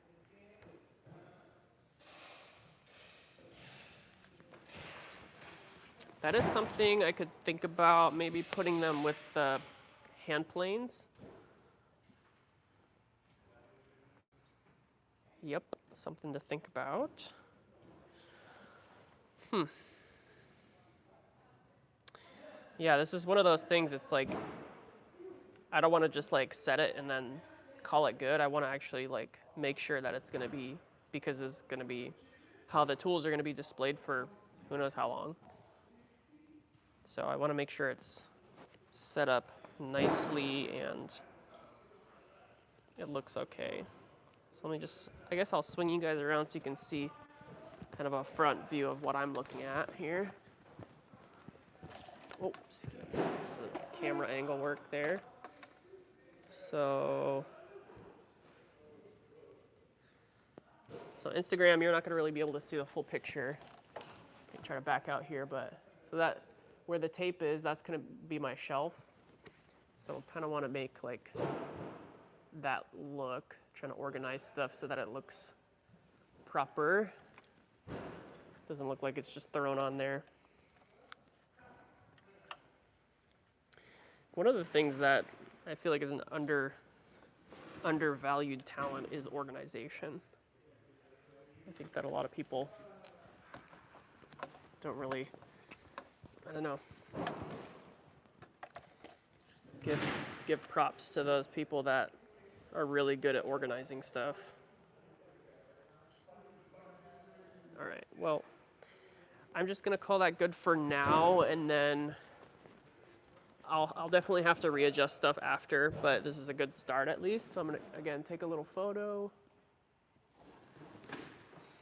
That is something I could think about, maybe putting them with the hand planes. Yep, something to think about. Yeah, this is one of those things, it's like, I don't want to just like set it and then call it good. I want to actually like make sure that it's going to be, because this is going to be how the tools are going to be displayed for who knows how long. So I want to make sure it's set up nicely and it looks okay. So let me just, I guess I'll swing you guys around so you can see kind of a front view of what I'm looking at here. Oops, there's the camera angle work there. So Instagram, you're not going to really be able to see the full picture. I can try to back out here, but so that where the tape is, that's going to be my shelf. So I kind of want to make like that look, trying to organize stuff so that it looks proper. Doesn't look like it's just thrown on there. One of the things that I feel like is an undervalued talent is organization. I think that a lot of people don't really, I don't know, give props to those people that are really good at organizing stuff. All right, well, I'm just gonna call that good for now, and then I'll definitely have to readjust stuff after, but this is a good start at least. So I'm gonna, again, take a little photo.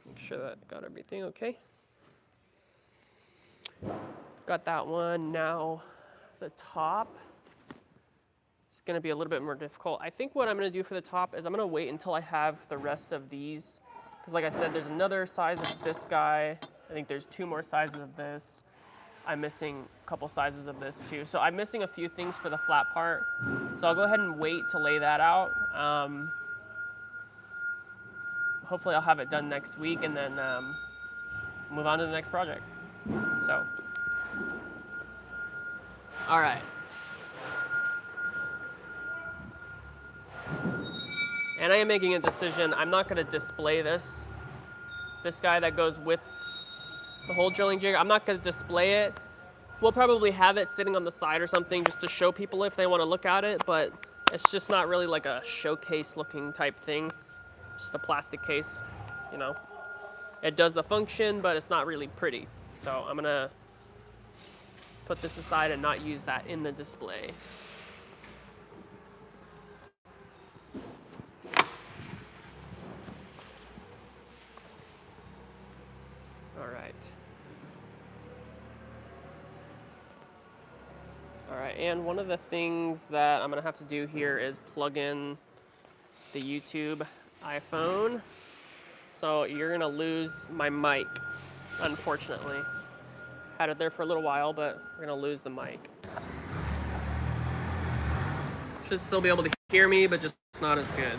Make sure that got everything okay. Got that one. Now the top is gonna be a little bit more difficult. I think what I'm gonna do for the top is I'm gonna wait until I have the rest of these, because like I said, there's another size of this guy. I think there's 2 more sizes of this. I'm missing a couple sizes of this too. So I'm missing a few things for the flat part. So I'll go ahead and wait to lay that out. hopefully I'll have it done next week and then move on to the next project. So, all right. And I am making a decision. I'm not going to display this guy that goes with the hole drilling jig. I'm not going to display it. We'll probably have it sitting on the side or something just to show people if they want to look at it, but it's just not really like a showcase looking type thing. It's just a plastic case, you know. It does the function, but it's not really pretty. So I'm going to put this aside and not use that in the display. All right, and one of the things that I'm gonna have to do here is plug in the YouTube iPhone. So you're gonna lose my mic, unfortunately. Had it there for a little while, but we're gonna lose the mic. Should still be able to hear me, but just not as good.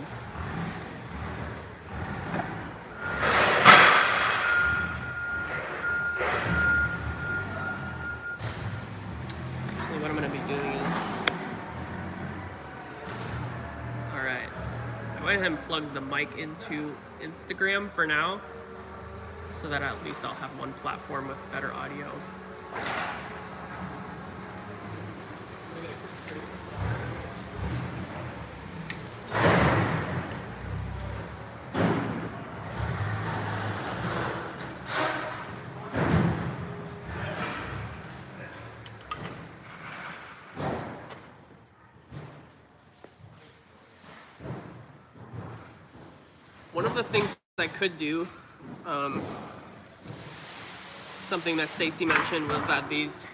What I'm going to be doing is, all right, I went ahead and plugged the mic into Instagram for now, so that at least I'll have one platform with better audio. One of the things I could do, something that Stacy mentioned, was that these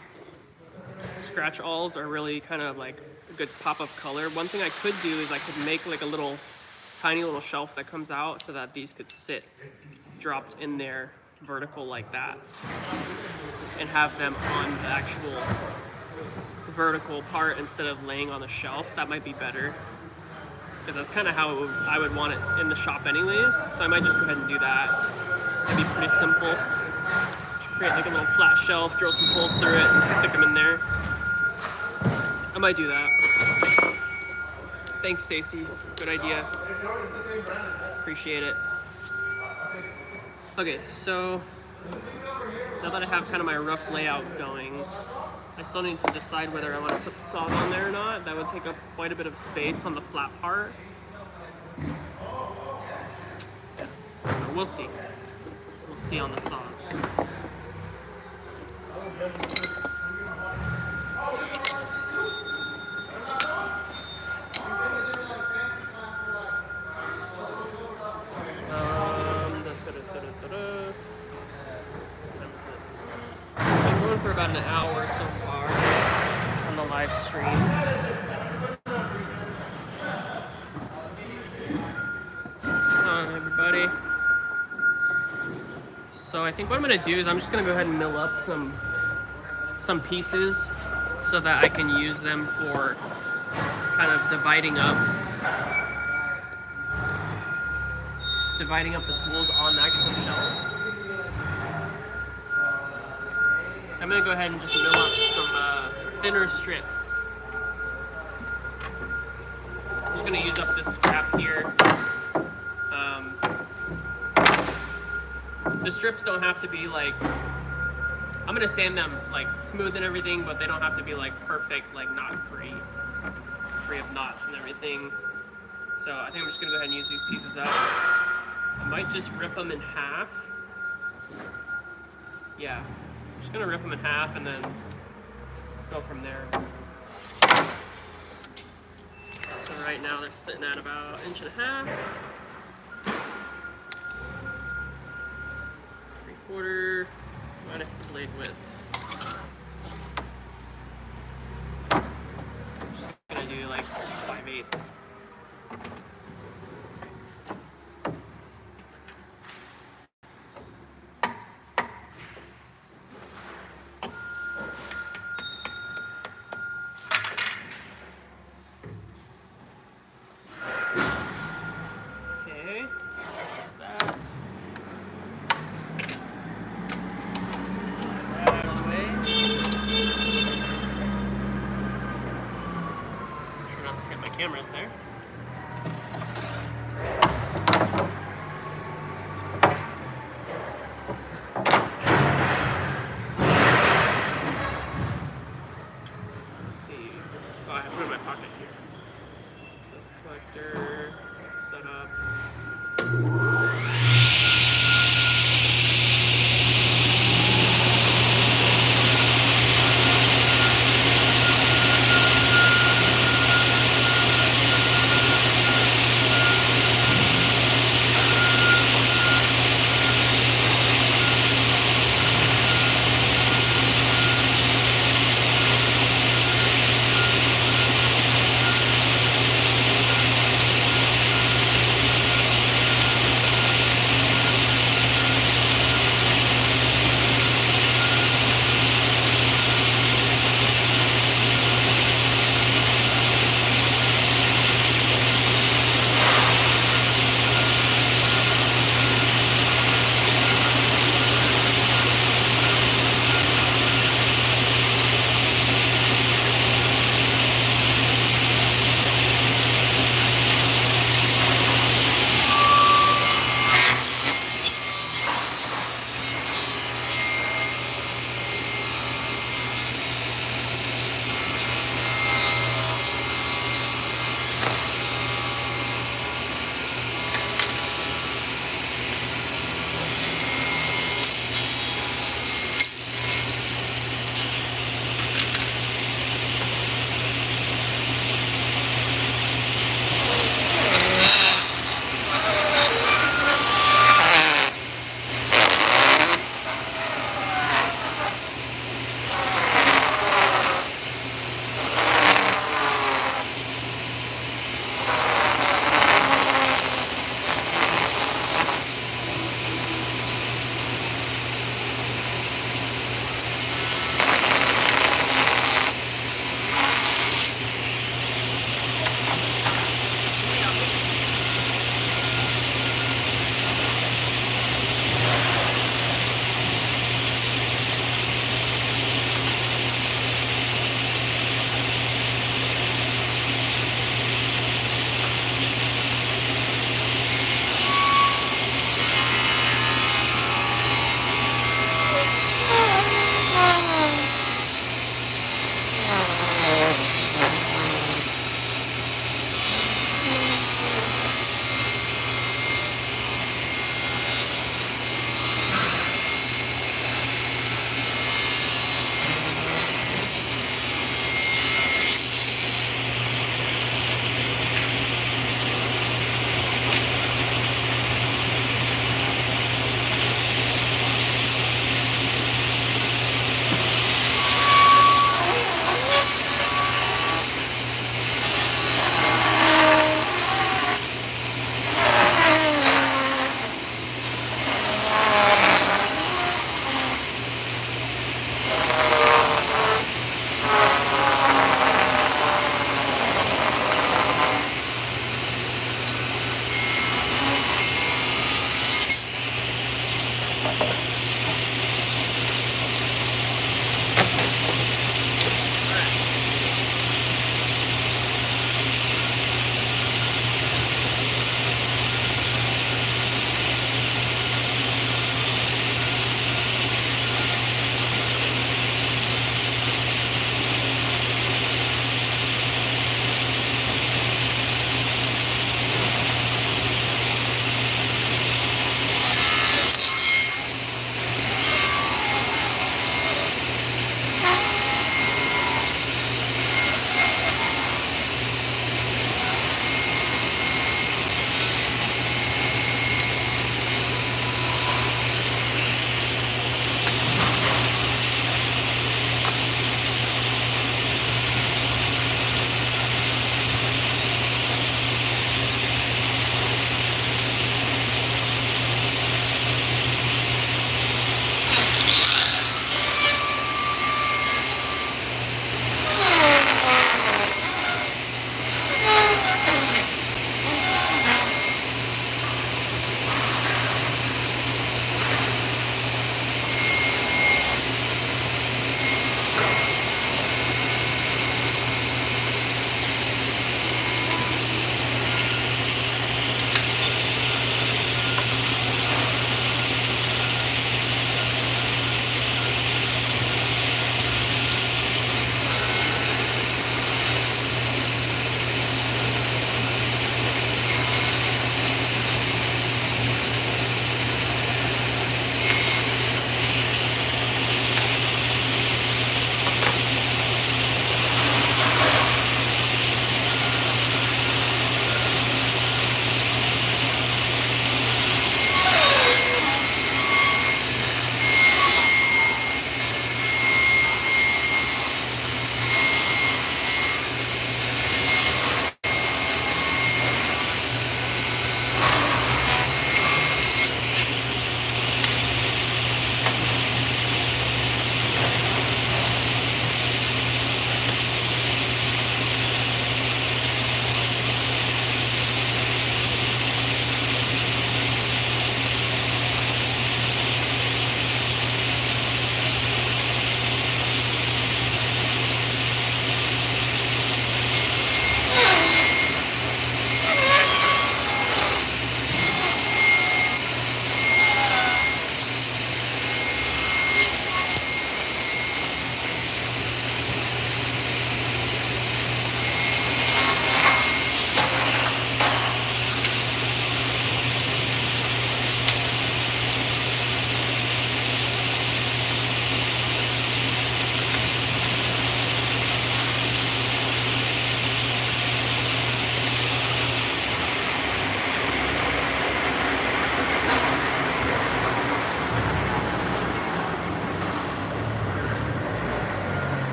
scratch awls are really kind of like a good pop of color. One thing I could do is I could make like a little tiny little shelf that comes out so that these could sit dropped in there vertical like that, and have them on the actual vertical part instead of laying on the shelf. That might be better, because that's kind of how I would want it in the shop anyways. So I might just go ahead and do that. It'd be pretty simple. Just create like a little flat shelf, drill some holes through it, and stick them in there. I might do that. Thanks, Stacy. Good idea. Appreciate it. Okay, so now that I have kind of my rough layout going, I still need to decide whether I want to put the saws on there or not. That would take up quite a bit of space on the flat part. We'll see. We'll see on the saws. I'm going for about an hour so far on the live stream. What's going on, everybody? So I think what I'm going to do is I'm just going to go ahead and mill up some pieces so that I can use them for kind of dividing up the tools on the actual shelves. I'm going to go ahead and just mill up some thinner strips. I'm just going to use up this scrap here. The strips don't have to be like, I'm going to sand them like smooth and everything, but they don't have to be like perfect, like knot free of knots and everything. So I think I'm just going to go ahead and use these pieces up. I might just rip them in half. Yeah, I'm just going to rip them in half and then go from there. So right now they're sitting at about 1.5 inches. 3/4 minus the blade width. Just gonna do like 5/8. Okay, that's that. cameras there. Let's see. Oh, I have it in my pocket here. Dust collector. Let's set up.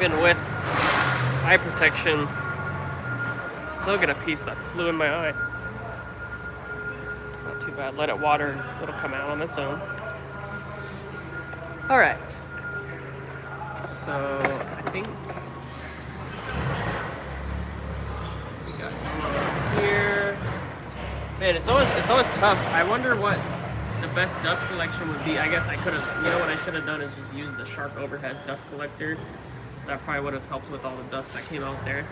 even with eye protection, still get a piece that flew in my eye. Not too bad. Let it water, it'll come out on its own. All right. So I think we got one here. Man, it's always tough. I wonder what the best dust collection would be. I guess I could have, you know what I should have done is just use the Shark overhead dust collector. That probably would have helped with all the dust that came out there.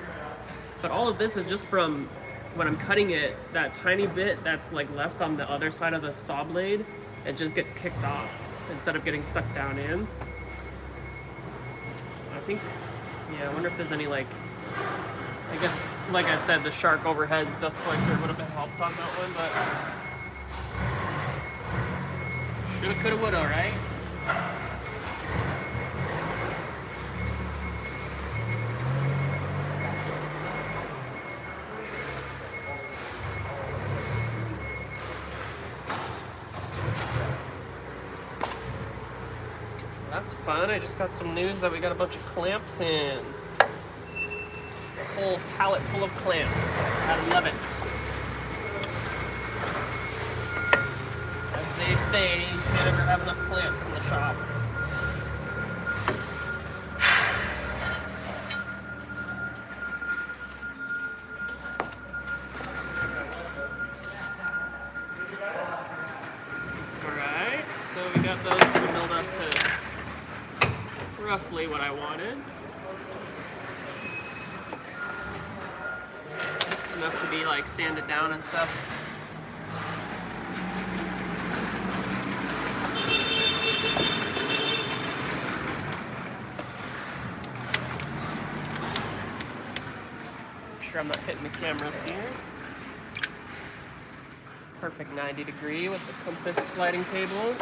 But all of this is just from when I'm cutting it, that tiny bit that's like left on the other side of the saw blade, it just gets kicked off instead of getting sucked down in. I think, yeah, I wonder if there's any like, I guess, like I said, the Shark overhead dust collector would have been helped on that one, but shoulda, coulda, woulda, right? That's fun. I just got some news that we got a bunch of clamps in. A whole pallet full of clamps. I love it. As they say, you can't ever have enough clamps in the shop. Alright, so we got those that are milled up to roughly what I wanted. Enough to be like sanded down and stuff. Make sure I'm not hitting the cameras here. Perfect 90 degree with the compass sliding table.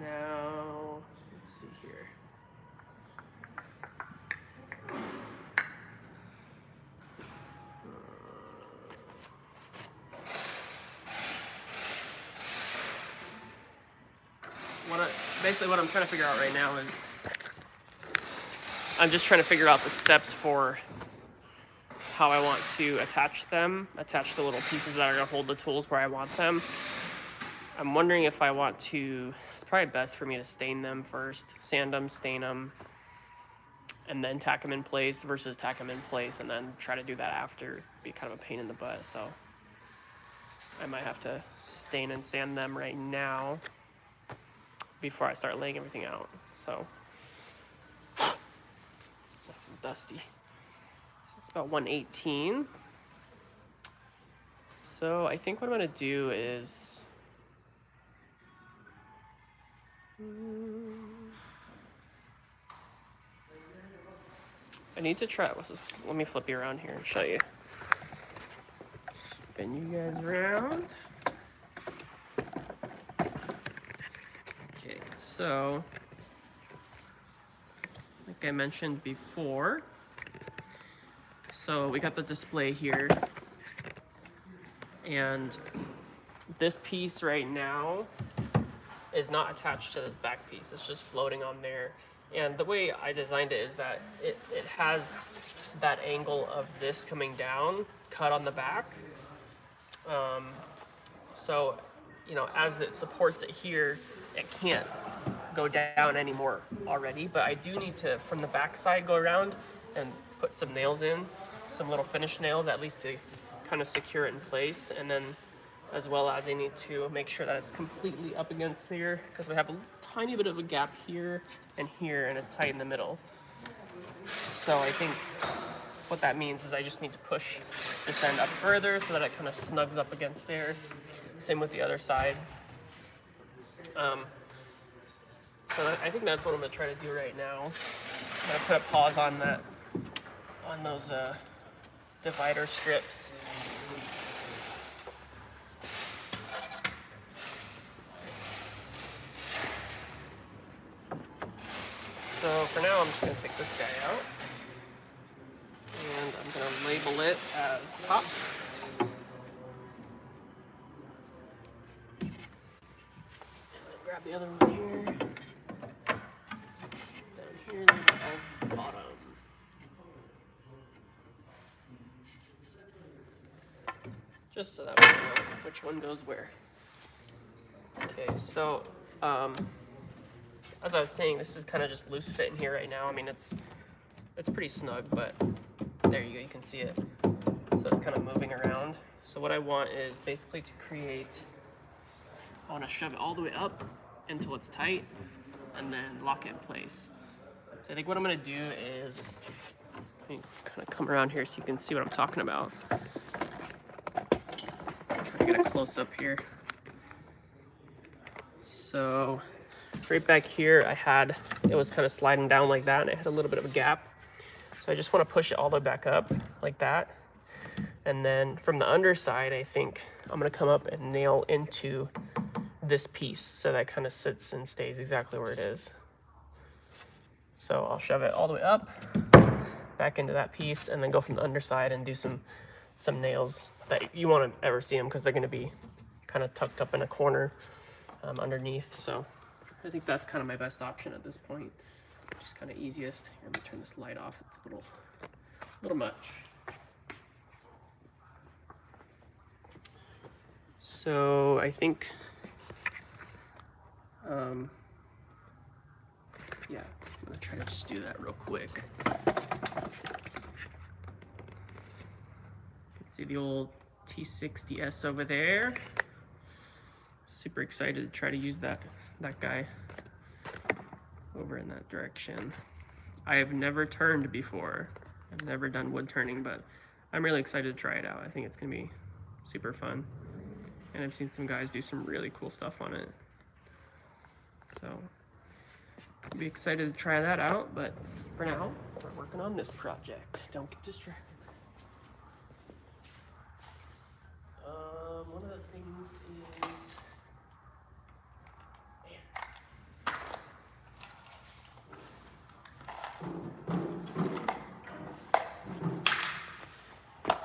Now, let's see here. Basically what I'm trying to figure out right now is I'm just trying to figure out the steps for how I want to attach them, attach the little pieces that are going to hold the tools where I want them. I'm wondering if I want to, it's probably best for me to stain them first, sand them, stain them, and then tack them in place versus tack them in place and then try to do that after. It'd be kind of a pain in the butt, so I might have to stain and sand them right now before I start laying everything out. So that's dusty. So it's about 118. So I think what I'm gonna do is I need to try, let me flip you around here and show you. Spin you guys around. Okay, so like I mentioned before, so we got the display here, and this piece right now is not attached to this back piece. It's just floating on there. And the way I designed it is that it has that angle of this coming down, cut on the back. So, you know, as it supports it here, it can't go down anymore already, but I do need to, from the back side, go around and put some nails in, some little finish nails, at least to kind of secure it in place. And then as well as I need to make sure that it's completely up against here, because we have a tiny bit of a gap here, and it's tight in the middle. So I think what that means is I just need to push this end up further so that it kind of snugs up against there. Same with the other side. So I think that's what I'm gonna try to do right now. I'm gonna put a pause on that, on those divider strips. So for now, I'm just gonna take this guy out, and I'm gonna label it as top. And then grab the other one here. just so that we know which one goes where. Okay, so as I was saying, this is kind of just loose fit in here right now. I mean, it's pretty snug, but there you go, you can see it. So it's kind of moving around. So what I want is basically to create, I want to shove it all the way up until it's tight and then lock it in place. So I think what I'm going to do is, let me kind of come around here so you can see what I'm talking about. Try to get a close up here. So right back here, it was kind of sliding down like that, and it had a little bit of a gap. So I just want to push it all the way back up like that. And then from the underside, I think I'm going to come up and nail into this piece so that kind of sits and stays exactly where it is. So I'll shove it all the way up, back into that piece, and then go from the underside and do some nails that you won't ever see them because they're going to be kind of tucked up in a corner underneath. So I think that's kind of my best option at this point. Just kind of easiest. Here, let me turn this light off. It's a little much. So I think, yeah, I'm gonna try to just do that real quick. You can see the old T60S over there. Super excited to try to use that guy over in that direction. I have never turned before. I've never done wood turning, but I'm really excited to try it out. I think it's gonna be super fun. And I've seen some guys do some really cool stuff on it. So I'll be excited to try that out, but for now, we're working on this project. Don't get distracted. One of the things is,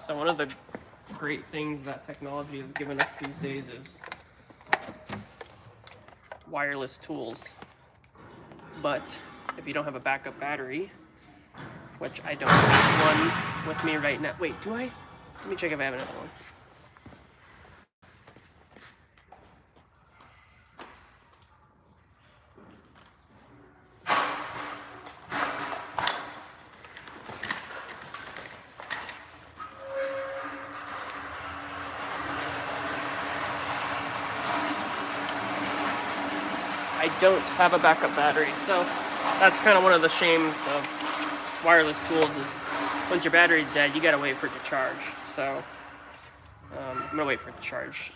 so one of the great things that technology has given us these days is wireless tools. But if you don't have a backup battery, which I don't have one with me right now. Wait, do I? Let me check if I have another one. I don't have a backup battery, so that's kind of one of the shames of wireless tools is once your battery's dead, you gotta wait for it to charge. So I'm gonna wait for it to charge.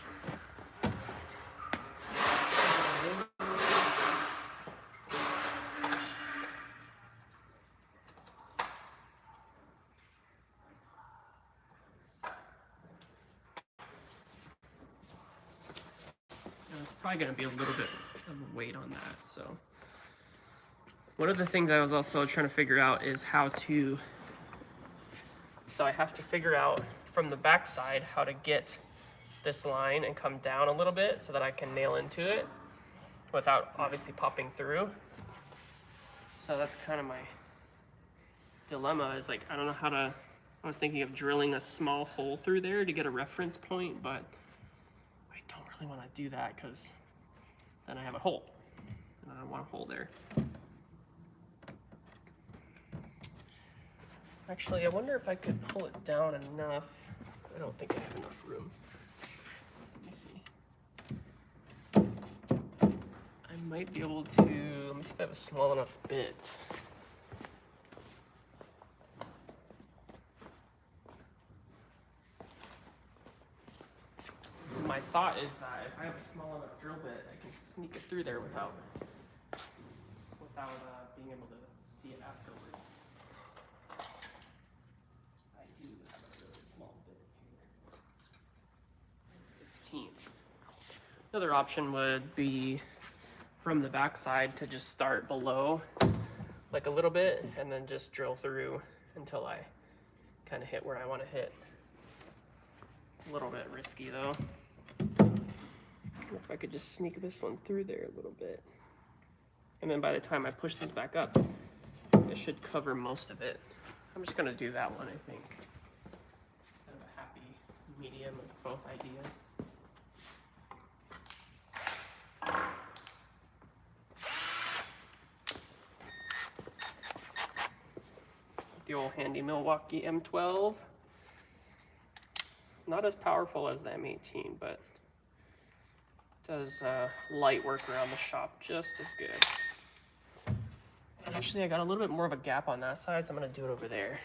It's probably gonna be a little bit of a wait on that. So one of the things I was also trying to figure out is how to, so I have to figure out from the back side how to get this line and come down a little bit so that I can nail into it without obviously popping through. So that's kind of my dilemma, is like, I don't know how to, I was thinking of drilling a small hole through there to get a reference point, but I don't really want to do that because then I have a hole and I don't want a hole there. Actually, I wonder if I could pull it down enough. I don't think I have enough room. Let me see. I might be able to, let me see if I have a small enough bit. My thought is that if I have a small enough drill bit, I can sneak it through there without being able to see it afterwards. I do have a really small bit here. 16th. Another option would be from the back side to just start below like a little bit and then just drill through until I kind of hit where I want to hit. It's a little bit risky though. If I could just sneak this one through there a little bit. And then by the time I push this back up, it should cover most of it. I'm just gonna do that one, I think. Kind of a happy medium of both ideas. The old handy Milwaukee M12. Not as powerful as the M18, but does light work around the shop just as good. Actually, I got a little bit more of a gap on that side, so I'm going to do it over there.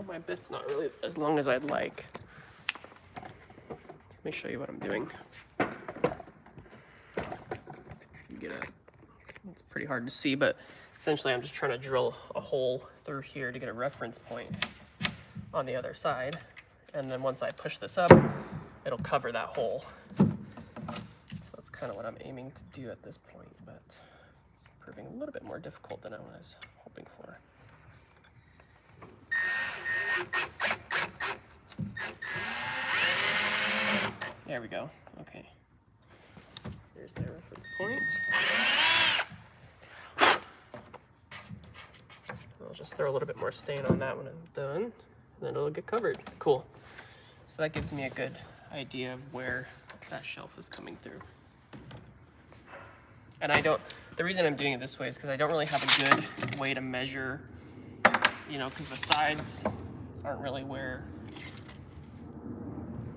My bit's not really as long as I'd like. Let me show you what I'm doing. It's pretty hard to see, but essentially I'm just trying to drill a hole through here to get a reference point on the other side. And then once I push this up, it'll cover that hole. So that's kind of what I'm aiming to do at this point, but it's proving a little bit more difficult than I was hoping for. There we go. Okay. There's my reference point. I'll just throw a little bit more stain on that when I'm done, and then it'll get covered. Cool. So that gives me a good idea of where that shelf is coming through. And the reason I'm doing it this way is because I don't really have a good way to measure, because the sides aren't really where,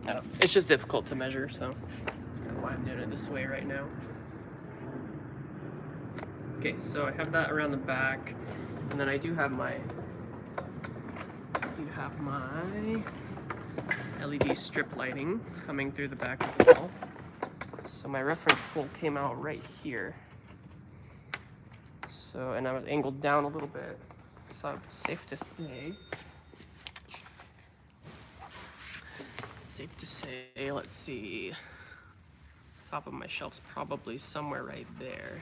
I don't know, it's just difficult to measure, so that's kind of why I'm doing it this way right now. Okay, so I have that around the back, and then I do have my LED strip lighting coming through the back as well. So my reference hole came out right here. So, and I was angled down a little bit, so it's safe to say, let's see, top of my shelf's probably somewhere right there.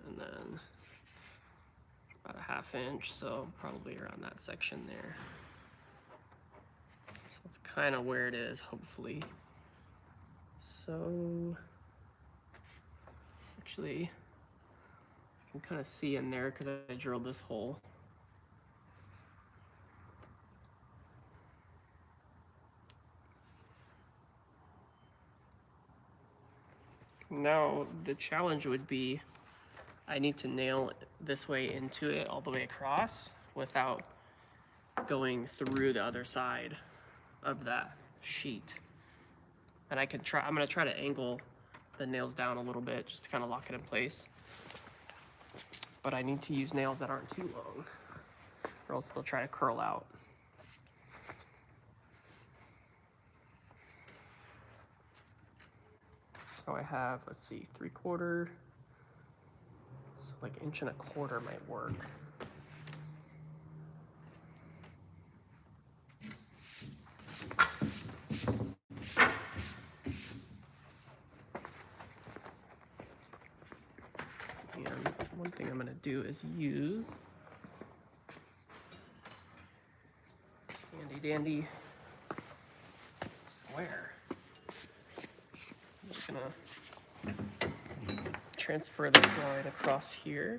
And then about a 1/2 inch, so probably around that section there. So that's kind of where it is, hopefully. So, actually, I can kind of see in there because I drilled this hole. Now, the challenge would be I need to nail this way into it all the way across without going through the other side of that sheet. And I'm gonna try to angle the nails down a little bit just to kind of lock it in place. But I need to use nails that aren't too long, or else they'll try to curl out. So I have, let's see, 3/4. So like 1.25 inches might work. And one thing I'm gonna do is use handy dandy square. I'm just gonna transfer this line across here.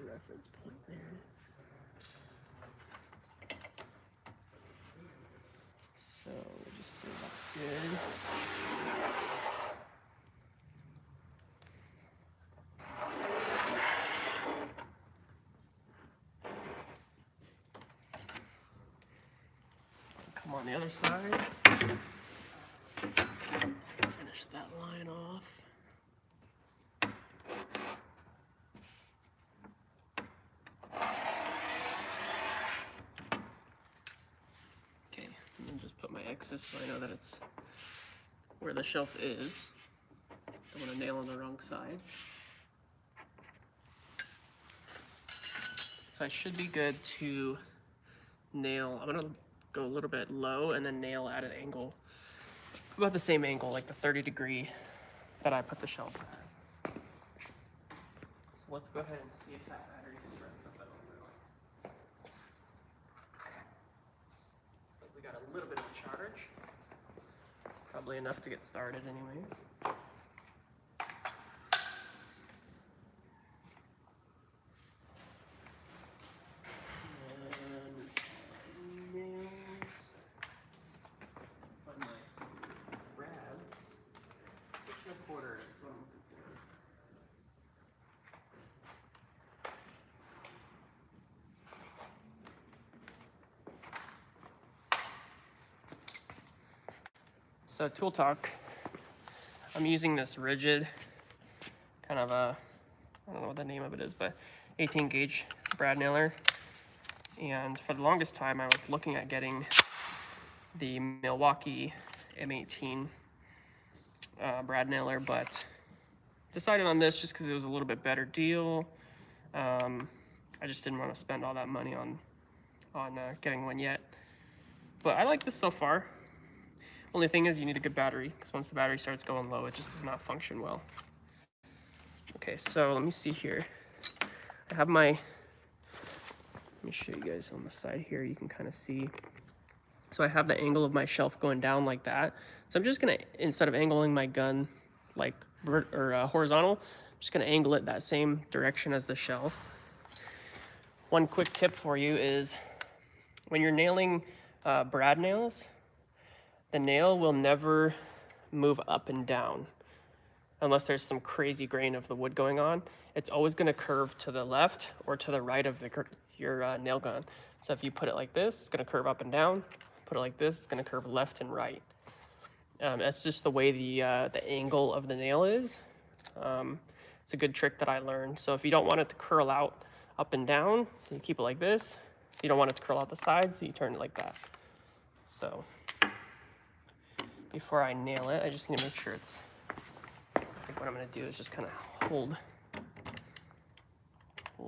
Reference point there. So we'll just say that's good. Come on the other side. Finish that line off. axis so I know that it's where the shelf is. Don't want to nail on the wrong side. So I should be good to nail. I'm gonna go a little bit low and then nail at an angle, about the same angle, like the 30-degree that I put the shelf at. So let's go ahead and see if that battery strength of that will. Looks like we got a little bit of charge. Probably enough to get started anyways. So Tool Talk, I'm using this rigid, kind of a, I don't know what the name of it is, but 18 gauge brad nailer. And for the longest time, I was looking at getting the Milwaukee M18 brad nailer, but decided on this just because it was a little bit better deal. I just didn't want to spend all that money on getting one yet. But I like this so far. Only thing is you need a good battery, because once the battery starts going low, it just does not function well. Okay, so let me see here. I have my, let me show you guys on the side here, you can kind of see. So I have the angle of my shelf going down like that. So I'm just gonna, instead of angling my gun like horizontal, I'm just gonna angle it that same direction as the shelf. One quick tip for you is when you're nailing brad nails, the nail will never move up and down unless there's some crazy grain of the wood going on. It's always going to curve to the left or to the right of your nail gun. So if you put it like this, it's going to curve up and down. Put it like this, it's going to curve left and right. That's just the way the angle of the nail is. It's a good trick that I learned. So if you don't want it to curl out up and down, you keep it like this. If you don't want it to curl out the sides, so you turn it like that. So before I nail it, I just need to make sure it's, I think what I'm gonna do is just kind of hold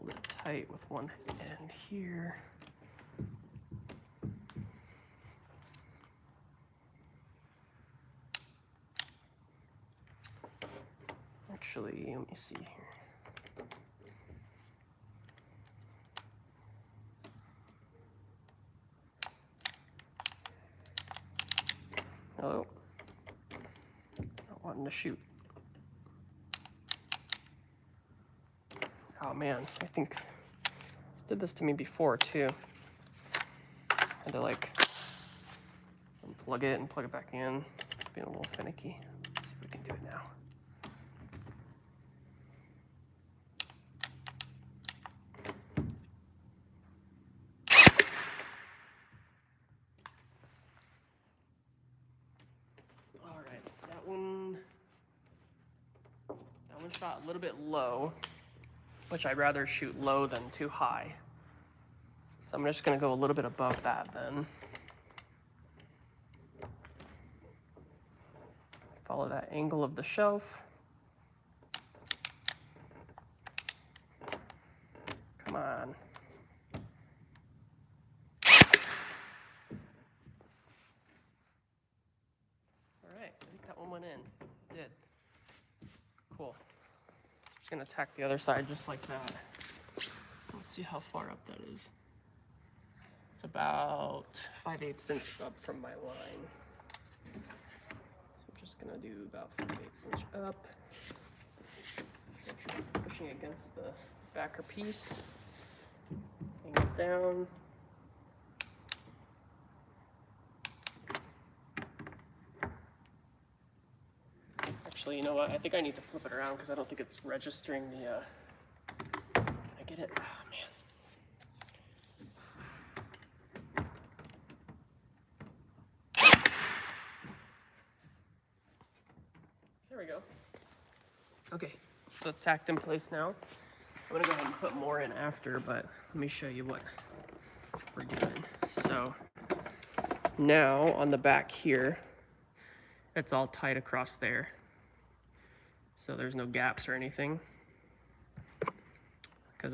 it tight with one end here. Actually, let me see here. Hello? Not wanting to shoot. Oh man, I think this did this to me before too. Had to like unplug it and plug it back in. It's being a little finicky. Let's see if we can do it now. That one shot a little bit low, which I'd rather shoot low than too high. So I'm just gonna go a little bit above that then. Follow that angle of the shelf. Come on. All right, I think that one went in. It did. Cool. Just gonna tack the other side just like that. Let's see how far up that is. It's about 5/8 inch up from my line. So I'm just gonna do about 5/8 inch up. Make sure I'm pushing against the backer piece. Hang it down. Actually, you know what? I think I need to flip it around because I don't think it's registering the, can I get it? Oh, man. There we go. Okay, so it's tacked in place now. I'm gonna go ahead and put more in after, but let me show you what we're doing. So Now on the back here, it's all tight across there. So there's no gaps or anything. Because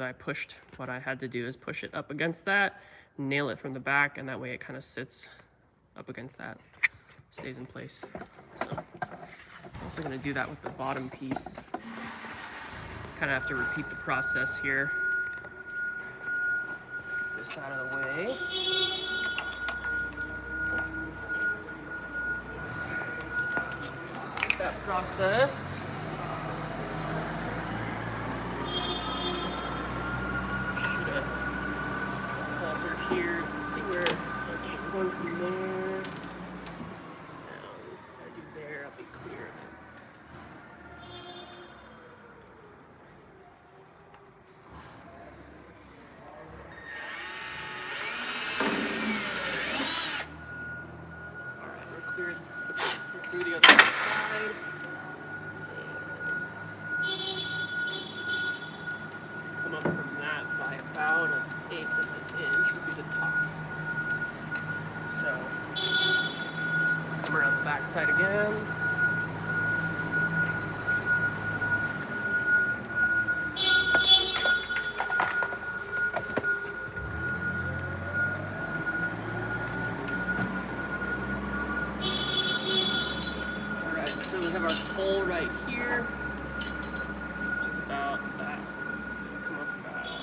what I had to do is push it up against that, nail it from the back, and that way it kind of sits up against that, stays in place. So I'm also gonna do that with the bottom piece. Kind of have to repeat the process here. Let's get this out of the way. That process. Here, let's see where, okay, we're going from there. Now, this if I do there, I'll be clear of it. Alright, we're cleared through the other side. And come up from that by about 1/8 of an inch would be the top. So, just come around the back side again. Alright, so we have our hole right here, which is about that. So come up about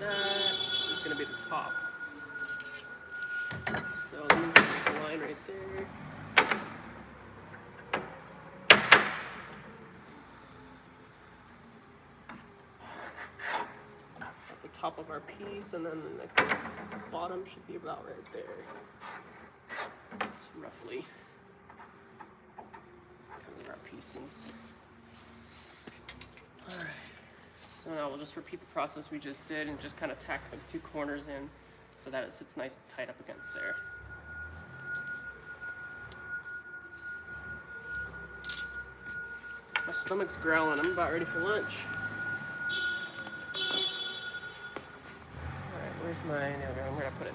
that. This is going to be the top. So let me make a line right there. At the top of our piece, and then the bottom should be about right there. Just roughly cover our pieces. Alright, so now we'll just repeat the process we just did and just kind of tack the two corners in so that it sits nice and tight up against there. My stomach's growling. I'm about ready for lunch. Alright, where's my nail gun? Where'd I put it?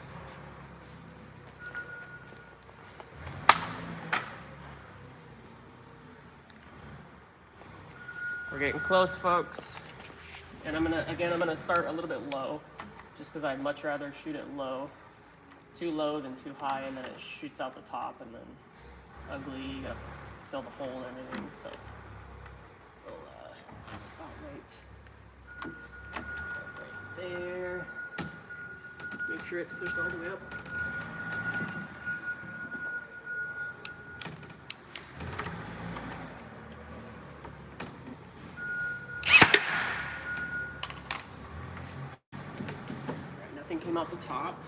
We're getting close, folks. And I'm gonna start a little bit low, just because I'd much rather shoot it low. Too low than too high, and then it shoots out the top, and then it's ugly. You gotta fill the hole and everything. So right there. Make sure it's pushed all the way up. Alright, nothing came off the top.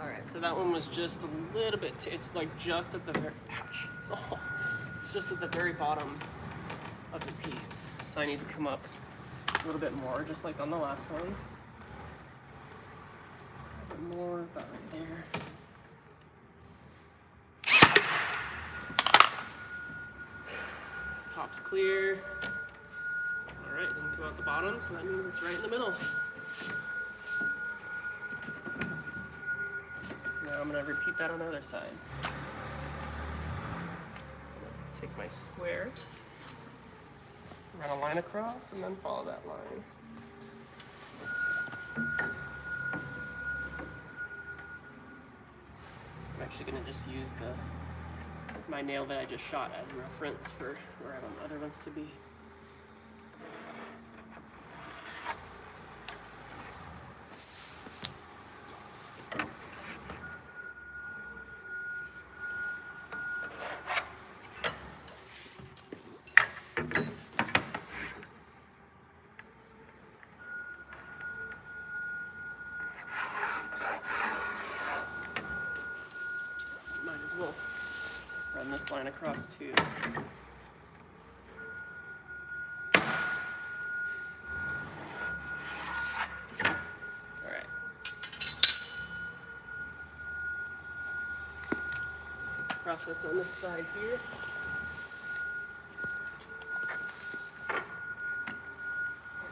Alright, so that one was just a little bit it's like just at the very, ouch. Oh, it's just at the very bottom of the piece. So I need to come up a little bit more, just like on the last one. A bit more, about right there. Top's clear. Alright, then come out the bottom, so that means it's right in the middle. Now I'm going to repeat that on the other side. Take my square, run a line across, and then follow that line. I'm actually going to just use my nail that I just shot as a reference for where I want the other ones to be. Might as well run this line across too. Alright. Process on this side here.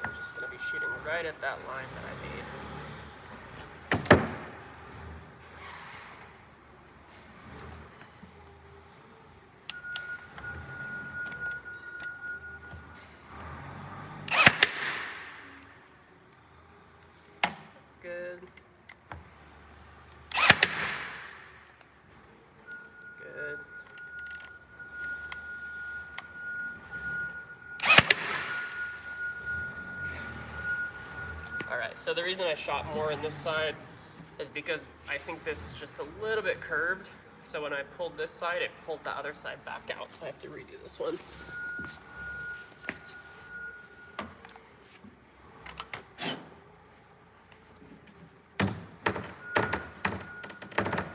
I'm just going to be shooting right at that line that I made. good. Good. All right, so the reason I shot more on this side is because I think this is just a little bit curved. So when I pulled this side, it pulled the other side back out. So I have to redo this one.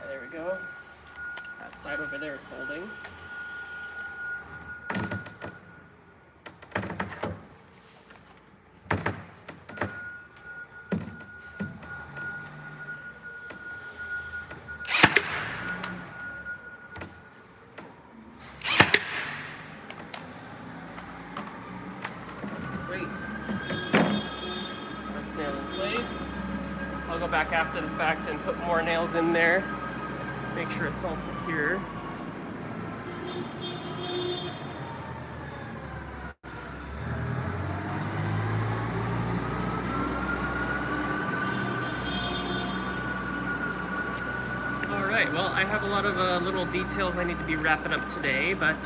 There we go. That side over there is holding. Sweet. That's nailed in place. I'll go back after the fact and put more nails in there. Make sure it's all secure. Alright, well, I have a lot of little details I need to be wrapping up today, but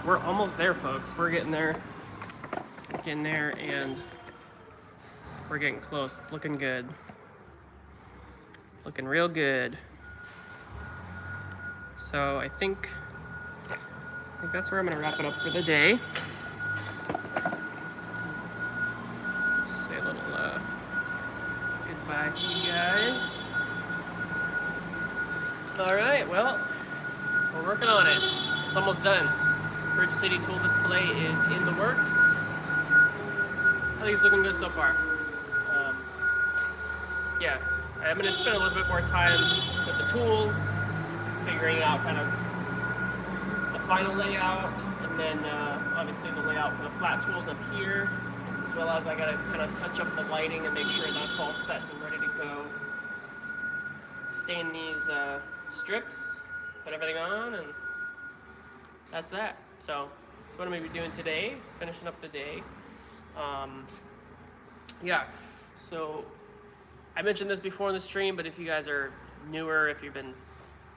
we're almost there, folks. We're getting there. Getting there, and we're getting close. It's looking good. Looking real good. So I think that's where I'm gonna wrap it up for the day. Say a little goodbye to you guys. All right, well, we're working on it. It's almost done. Bridge City tool display is in the works. I think it's looking good so far. Yeah, I'm gonna spend a little bit more time with the tools, figuring out kind of the final layout, and then obviously the layout for the flat tools up here, as well as I gotta kind of touch up the lighting and make sure that's all set and ready to go. Stain these strips, put everything on, and that's that. So that's what I'm gonna be doing today, finishing up the day. Yeah, so I mentioned this before in the stream, but if you guys are newer, if you've been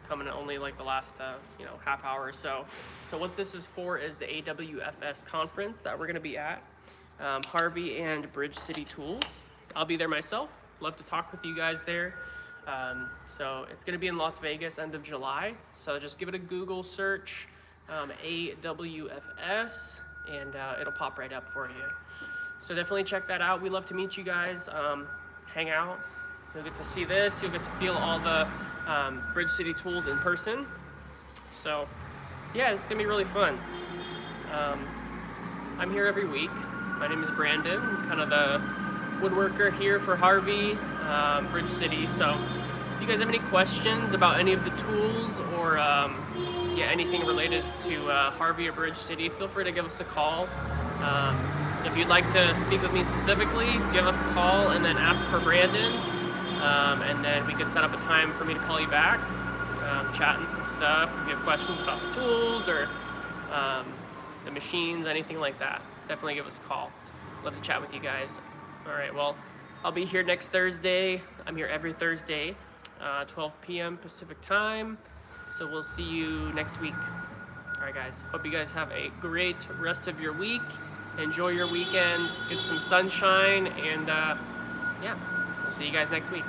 coming only like the last half hour or so. So what this is for is the AWFS conference that we're gonna be at, Harvey and Bridge City Tools. I'll be there myself. Love to talk with you guys there. So it's gonna be in Las Vegas, end of July. So just give it a Google search, AWFS, and it'll pop right up for you. So definitely check that out. We love to meet you guys, hang out. You'll get to see this. You'll get to feel all the Bridge City tools in person. So yeah, it's gonna be really fun. I'm here every week. My name is Brandon. I'm kind of the woodworker here for Harvey, Bridge City. So if you guys have any questions about any of the tools or anything related to Harvey or Bridge City, feel free to give us a call. If you'd like to speak with me specifically, give us a call and then ask for Brandon, and then we could set up a time for me to call you back, chatting some stuff. If you have questions about the tools or the machines, anything like that, definitely give us a call. Love to chat with you guys. All right, well, I'll be here next Thursday. I'm here every Thursday, 12 p.m. Pacific time. So we'll see you next week. All right, guys. Hope you guys have a great rest of your week. Enjoy your weekend. Get some sunshine. And, yeah, we'll see you guys next week.